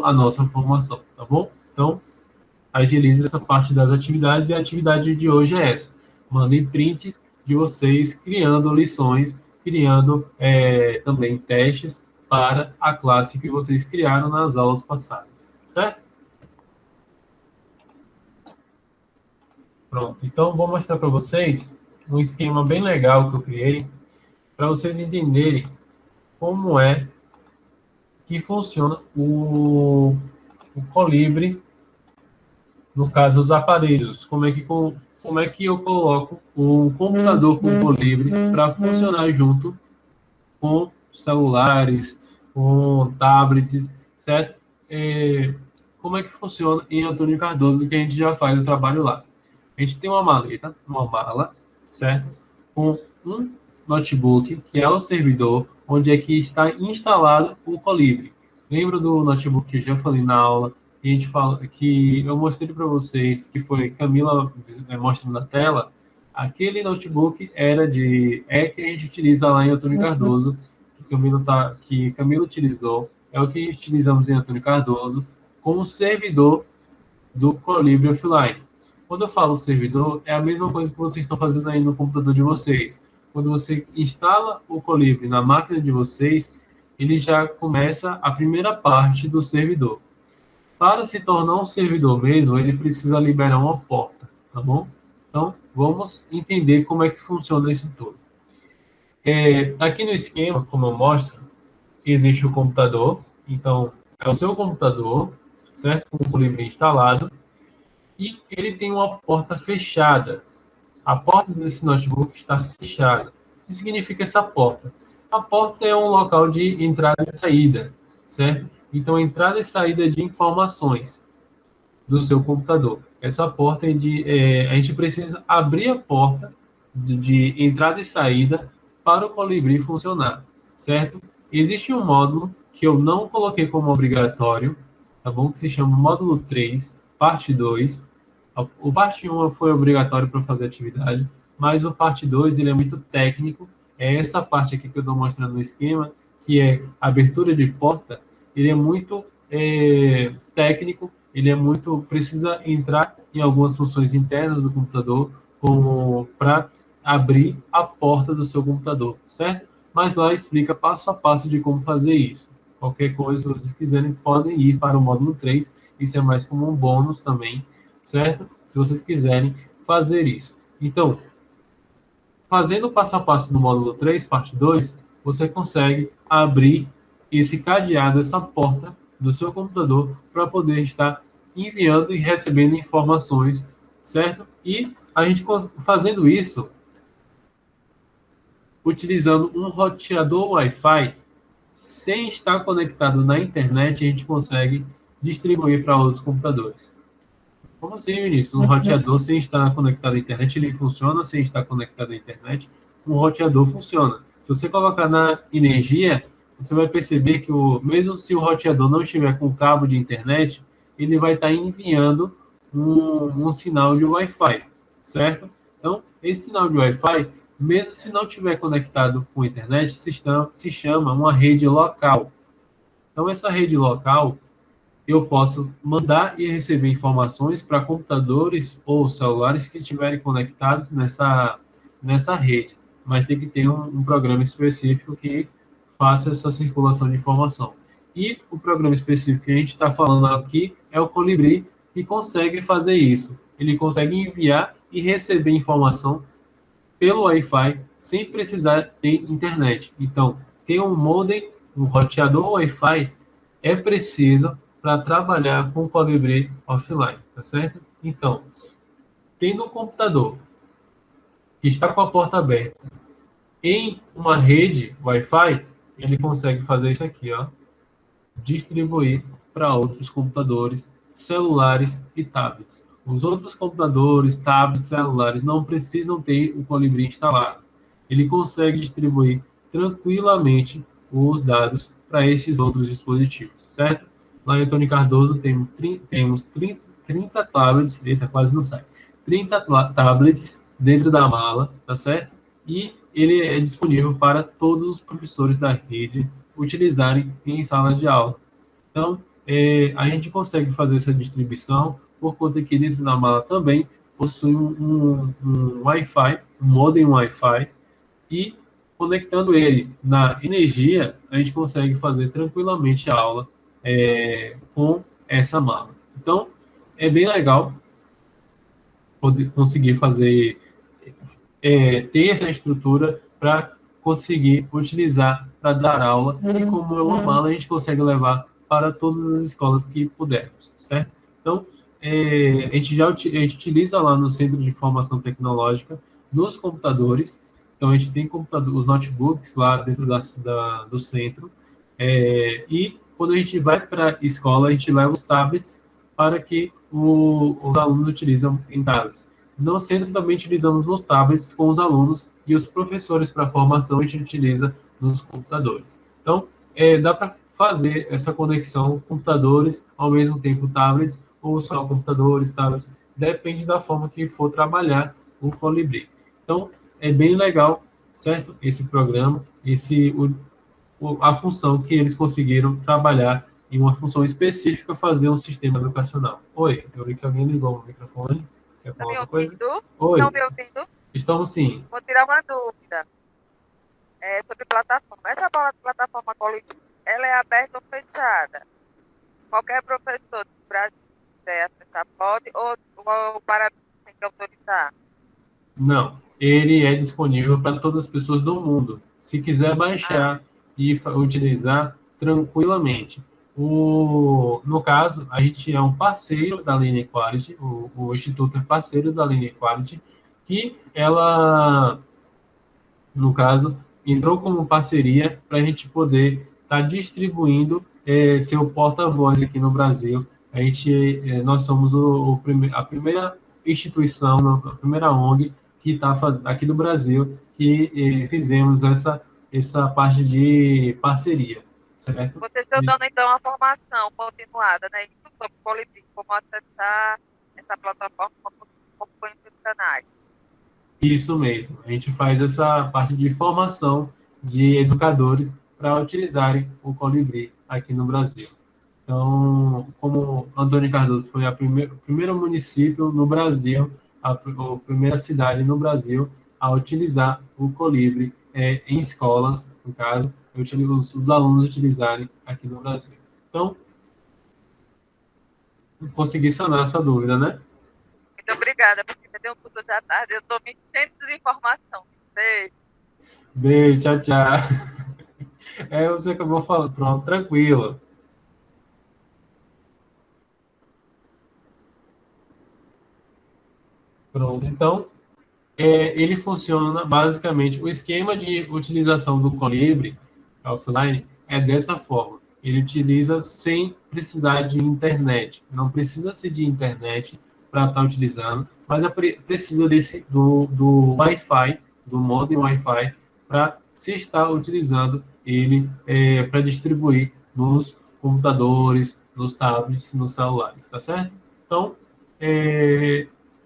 A: a nossa formação, tá bom? Então, agilize essa parte das atividades e a atividade de hoje é essa. Mandem prints de vocês criando lições, criando também testes para a classe que vocês criaram nas aulas passadas, certo? Pronto, então vou mostrar para vocês um esquema bem legal que eu criei para vocês entenderem como é que funciona o Colibri, no caso, os aparelhos, como é que eu coloco um computador com Colibri para funcionar junto com celulares, com tablets, certo? Como é que funciona em Antônio Cardoso, que a gente já faz o trabalho lá. A gente tem uma mala, certo? Com um notebook, que é o servidor, onde é que está instalado o Colibri. Lembra do notebook que eu já falei na aula, que a gente fala, que eu mostrei para vocês, que foi Camila mostrando na tela? Aquele notebook que a gente utiliza lá em Antônio Cardoso, que Camila utilizou, é o que a gente utilizamos em Antônio Cardoso, como servidor do Colibri Offline. Quando eu falo servidor, é a mesma coisa que vocês estão fazendo aí no computador de vocês. quando você instala o Colibri na máquina de vocês, ele já começa a primeira parte do servidor. Para se tornar um servidor mesmo, ele precisa liberar uma porta, tá bom? Então, vamos entender como é que funciona isso tudo. Aqui no esquema, como eu mostro, existe o computador. Então, é o seu computador, certo? Com o Colibri instalado. E ele tem uma porta fechada. A porta desse notebook está fechada. O que significa essa porta? A porta é um local de entrada e saída, certo? Então, entrada e saída de informações do seu computador. Essa porta a gente precisa abrir a porta de entrada e saída para o Colibri funcionar, certo? Existe um módulo que eu não coloquei como obrigatório, tá bom? Que se chama módulo 3, parte 2. O parte 1 foi obrigatório para fazer atividade, mas o parte 2 ele é muito técnico. É essa parte aqui que eu estou mostrando no esquema, que é abertura de porta, ele é muito técnico, ele é muito, precisa entrar em algumas funções internas do computador, como para abrir a porta do seu computador, certo? Mas lá explica passo a passo de como fazer isso. Qualquer coisa, se vocês quiserem, podem ir para o módulo 3, isso é mais como um bônus também, certo? Se vocês quiserem fazer isso. Então, fazendo o passo a passo no módulo 3, parte 2, você consegue abrir esse cadeado, essa porta do seu computador para poder estar enviando e recebendo informações, certo? E a gente fazendo isso, utilizando um roteador Wi-Fi, sem estar conectado na internet, a gente consegue distribuir para outros computadores. Como assim, Vinícius? Um roteador sem estar conectado à internet, ele funciona sem estar conectado à internet? Um roteador funciona. Se você colocar na energia, você vai perceber que mesmo se o roteador não estiver com cabo de internet, ele vai estar enviando um sinal de Wi-Fi, certo? Então, esse sinal de Wi-Fi, mesmo se não estiver conectado com a internet, se chama uma rede local. Então, essa rede local, eu posso mandar e receber informações para computadores ou celulares que estiverem conectados nessa rede, mas tem que ter um programa específico que faça essa circulação de informação. E o programa específico que a gente está falando aqui é o Colibri, que consegue fazer isso. Ele consegue enviar e receber informação pelo Wi-Fi sem precisar ter internet. Então, ter um modem, um roteador Wi-Fi é preciso para trabalhar com o Colibri offline, tá certo? Então, tendo um computador que está com a porta aberta em uma rede Wi-Fi, ele consegue fazer isso aqui, ó, distribuir para outros computadores, celulares e tablets. Os outros computadores, tablets, celulares não precisam ter o Colibri instalado. Ele consegue distribuir tranquilamente os dados para esses outros dispositivos, certo? Lá em Antônio Cardoso temos 30 tablets, eita, quase não sai, 30 tablets dentro da mala, tá certo? E ele é disponível para todos os professores da rede utilizarem em sala de aula. Então, a gente consegue fazer essa distribuição por conta que dentro da mala também possui um Wi-Fi, um modem Wi-Fi, e conectando ele na energia, a gente consegue fazer tranquilamente a aula com essa mala. Então, é bem legal poder conseguir fazer, ter essa estrutura para conseguir utilizar para dar aula, e como é uma mala, a gente consegue levar para todas as escolas que pudermos, certo? Então, a gente utiliza lá no Centro de Informação Tecnológica, nos computadores. Então, a gente tem os notebooks lá dentro do centro, e quando a gente vai para a escola, a gente leva os tablets para que os alunos utilizam em tablets. No centro também utilizamos os tablets com os alunos, e os professores para formação a gente utiliza nos computadores. Então, dá para fazer essa conexão computadores, ao mesmo tempo tablets, ou só computadores, tablets, depende da forma que for trabalhar o Colibri. Então, é bem legal, certo? Esse programa, a função que eles conseguiram trabalhar em uma função específica, fazer um sistema educacional. Oi, eu vi que alguém ligou o microfone. Quer falar alguma coisa? Oi.
C: Estão me ouvindo?
A: Estamos sim.
C: Vou tirar uma dúvida. sobre plataforma. Essa plataforma Colibri, ela é aberta ou fechada? Qualquer professor do Brasil quiser acessar pode ou o Parabéns tem que autorizar?
A: Não, ele é disponível para todas as pessoas do mundo. Se quiser baixar e utilizar tranquilamente. No caso, a gente é um parceiro da Lean Equality, o Instituto é parceiro da Lean Equality, que ela, no caso, entrou como parceria para a gente poder estar distribuindo seu porta-voz aqui no Brasil. Nós somos a primeira instituição, a primeira ONG que está aqui do Brasil que fizemos essa parte de parceria, certo?
C: Vocês estão dando, então, uma formação continuada, né? Isso sobre Colibri, como acessar essa plataforma, como conhecer os canais.
A: Isso mesmo. A gente faz essa parte de formação de educadores para utilizarem o Colibri aqui no Brasil. Então, como Antônio Cardoso foi o primeiro município no Brasil, a primeira cidade no Brasil a utilizar o Colibri em escolas, no caso, os alunos utilizarem aqui no Brasil. Então, consegui sanar a sua dúvida, né?
C: Muito obrigada, porque me deu um curso da tarde, eu estou me enchendo de informação. Beijo.
A: Beijo, tchau, tchau. Você acabou falando, pronto, tranquilo. Pronto, então, ele funciona basicamente, o esquema de utilização do Colibri offline é dessa forma. Ele utiliza sem precisar de internet. Não precisa ser de internet para estar utilizando, mas precisa do Wi-Fi, do modem Wi-Fi, para se estar utilizando ele para distribuir nos computadores, nos tablets, nos celulares, tá certo? Então,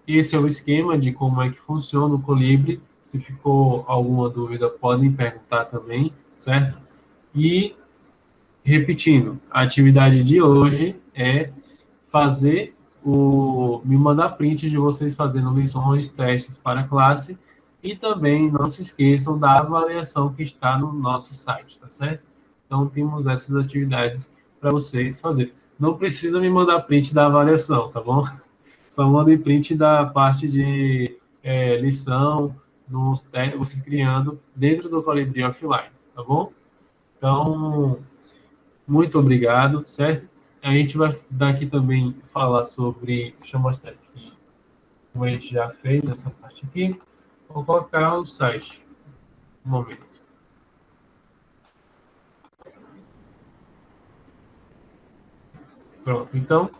A: esse é o esquema de como é que funciona o Colibri. Se ficou alguma dúvida, podem perguntar também, certo? E, repetindo, a atividade de hoje é me mandar print de vocês fazendo lições, testes para a classe, e também não se esqueçam da avaliação que está no nosso site, tá certo? Então, temos essas atividades para vocês fazerem. Não precisa me mandar print da avaliação, tá bom? Só mandem print da parte de lição, vocês criando dentro do Colibri Offline, tá bom? Então, muito obrigado, certo? A gente vai daqui também falar sobre, deixa eu mostrar aqui, como a gente já fez essa parte aqui. Vou colocar o site, um momento. Pronto, então,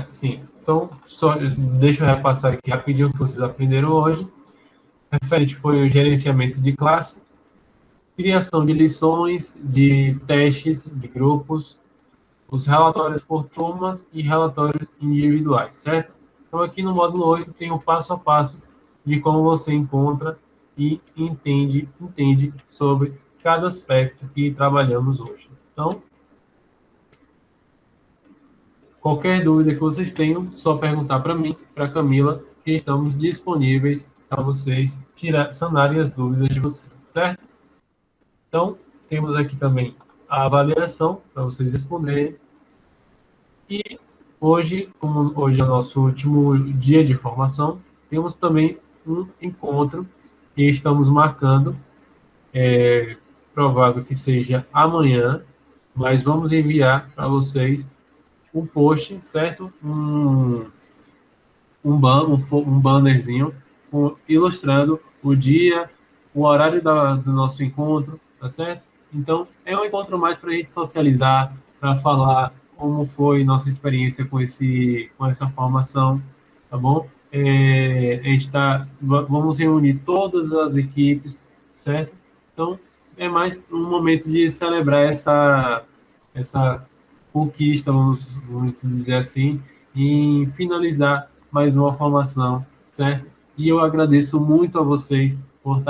A: sim. Então, só deixa eu repassar aqui rapidinho o que vocês aprenderam hoje. Referente foi o gerenciamento de classe, criação de lições, de testes, de grupos, os relatórios por turmas e relatórios individuais, certo? Então, aqui no módulo 8 tem o passo a passo de como você encontra e entende sobre cada aspecto que trabalhamos hoje. Então, qualquer dúvida que vocês tenham, só perguntar para mim, para a Camila, que estamos disponíveis para vocês sanarem as dúvidas de vocês, certo? Então, temos aqui também a avaliação para vocês responderem. E hoje, como hoje é o nosso último dia de formação, temos também um encontro que estamos marcando, provável que seja amanhã, mas vamos enviar para vocês um post, certo? Um bannerzinho ilustrando o dia, o horário do nosso encontro, tá certo? Então, é um encontro mais para a gente socializar, para falar como foi nossa experiência com essa formação, tá bom? Vamos reunir todas as equipes, certo? Então, é mais um momento de celebrar essa conquista, vamos dizer assim, e finalizar mais uma formação, certo? E eu agradeço muito a vocês por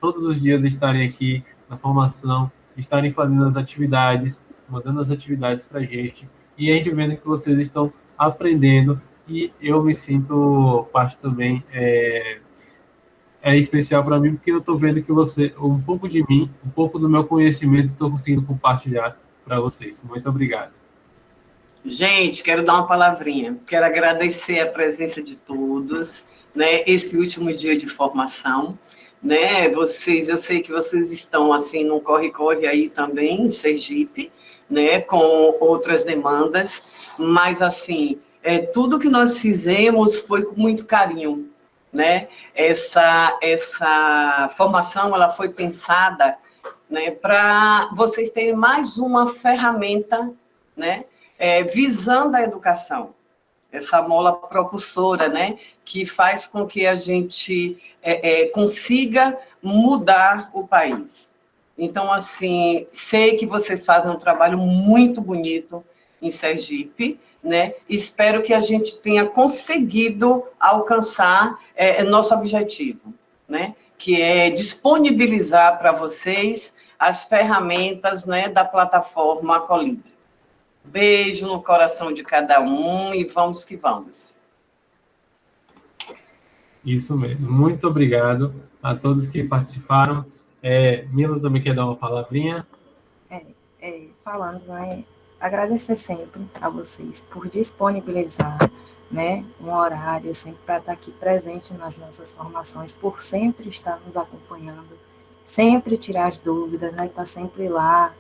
A: todos os dias estarem aqui na formação, estarem fazendo as atividades, mandando as atividades para a gente, e a gente vendo que vocês estão aprendendo, e eu me sinto parte também é especial para mim, porque eu estou vendo que você, um pouco de mim, um pouco do meu conhecimento, estou conseguindo compartilhar para vocês. Muito obrigado.
D: Gente, quero dar uma palavrinha. Quero agradecer a presença de todos, né? Esse último dia de formação, né? Vocês, eu sei que vocês estão assim num corre-corre aí também em Sergipe, né? Com outras demandas, mas assim, tudo que nós fizemos foi com muito carinho, né? Essa formação, ela foi pensada, né? Para vocês terem mais uma ferramenta, né? Visando a educação, essa mola propulsora, né, que faz com que a gente consiga mudar o país. Então, assim, sei que vocês fazem um trabalho muito bonito em Sergipe, né? Espero que a gente tenha conseguido alcançar nosso objetivo, né? Que é disponibilizar para vocês as ferramentas, né, da plataforma Colibri. Beijo no coração de cada um e vamos que vamos.
A: Isso mesmo. Muito obrigado a todos que participaram. Mila também quer dar uma palavrinha?
E: Falando, né, agradecer sempre a vocês por disponibilizar, né, um horário sempre para estar aqui presente nas nossas formações, por sempre estar nos acompanhando, sempre tirar as dúvidas, né, estar sempre lá,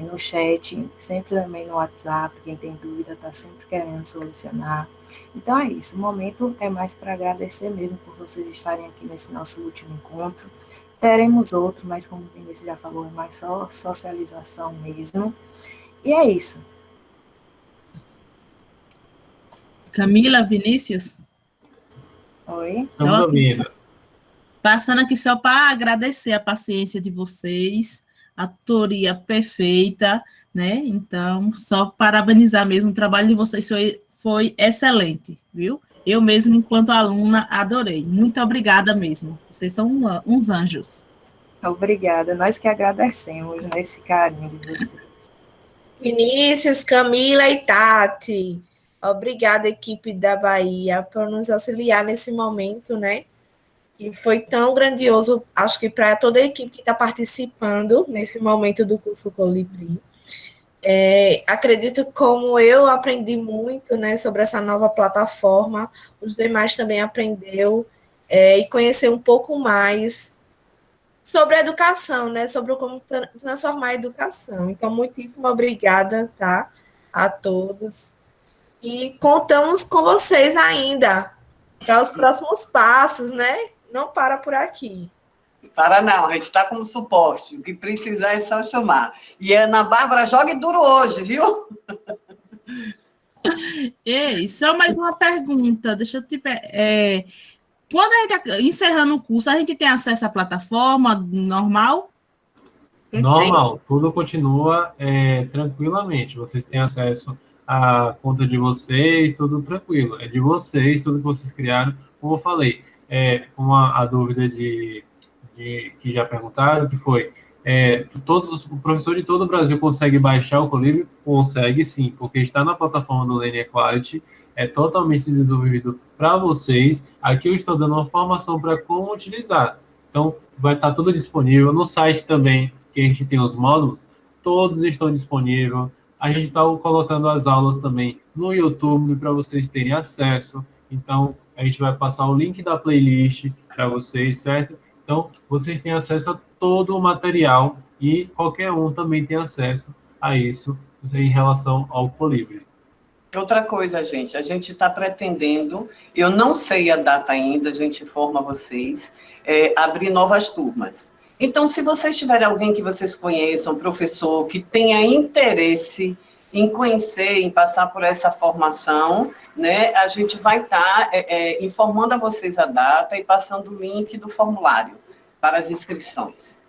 E: no chat, sempre também no WhatsApp, quem tem dúvida está sempre querendo solucionar. Então é isso, o momento é mais para agradecer mesmo por vocês estarem aqui nesse nosso último encontro. Teremos outro, mas como o Vinícius já falou, é mais só socialização mesmo. E é isso.
B: Camila, Vinícius?
E: Oi?
A: Estamos ouvindo.
B: Passando aqui só para agradecer a paciência de vocês, a tutoria perfeita, né? Então, só parabenizar mesmo, o trabalho de vocês foi excelente, viu? Eu mesmo, enquanto aluna, adorei. Muito obrigada mesmo. Vocês são uns anjos.
E: Obrigada. Nós que agradecemos nesse carinho de vocês.
F: Vinícius, Camila e Tati. Obrigada, equipe da Bahia, por nos auxiliar nesse momento, né? E foi tão grandioso, acho que para toda a equipe que está participando nesse momento do curso Colibri. Acredito que como eu aprendi muito, né, sobre essa nova plataforma, os demais também aprendeu e conhecer um pouco mais sobre a educação, né, sobre como transformar a educação. Então, muitíssimo obrigada, tá, a todos. E contamos com vocês ainda para os próximos passos, né? Não para por aqui.
D: Para não, a gente está como suporte. O que precisar é só chamar. E Ana Bárbara, jogue duro hoje, viu?
B: Ei, só mais uma pergunta. Deixa eu te quando a gente está encerrando o curso, a gente tem acesso à plataforma normal?
A: Normal, tudo continua tranquilamente. Vocês têm acesso à conta de vocês, tudo tranquilo. É de vocês, tudo que vocês criaram. Como eu falei, a dúvida que já perguntaram, que foi, o professor de todo o Brasil consegue baixar o Colibri? Consegue sim, porque está na plataforma do Learning Equality, é totalmente desenvolvido para vocês. Aqui eu estou dando uma formação para como utilizar. Então, vai estar tudo disponível no site também, que a gente tem os módulos, todos estão disponíveis. A gente está colocando as aulas também no YouTube para vocês terem acesso. Então, a gente vai passar o link da playlist para vocês, certo? Então, vocês têm acesso a todo o material e qualquer um também tem acesso a isso em relação ao Colibri.
D: Outra coisa, gente, a gente está pretendendo, eu não sei a data ainda, a gente informa vocês, abrir novas turmas. Então, se vocês tiverem alguém que vocês conheçam, professor, que tenha interesse em conhecer, em passar por essa formação, né, a gente vai estar informando a vocês a data e passando o link do formulário para as inscrições.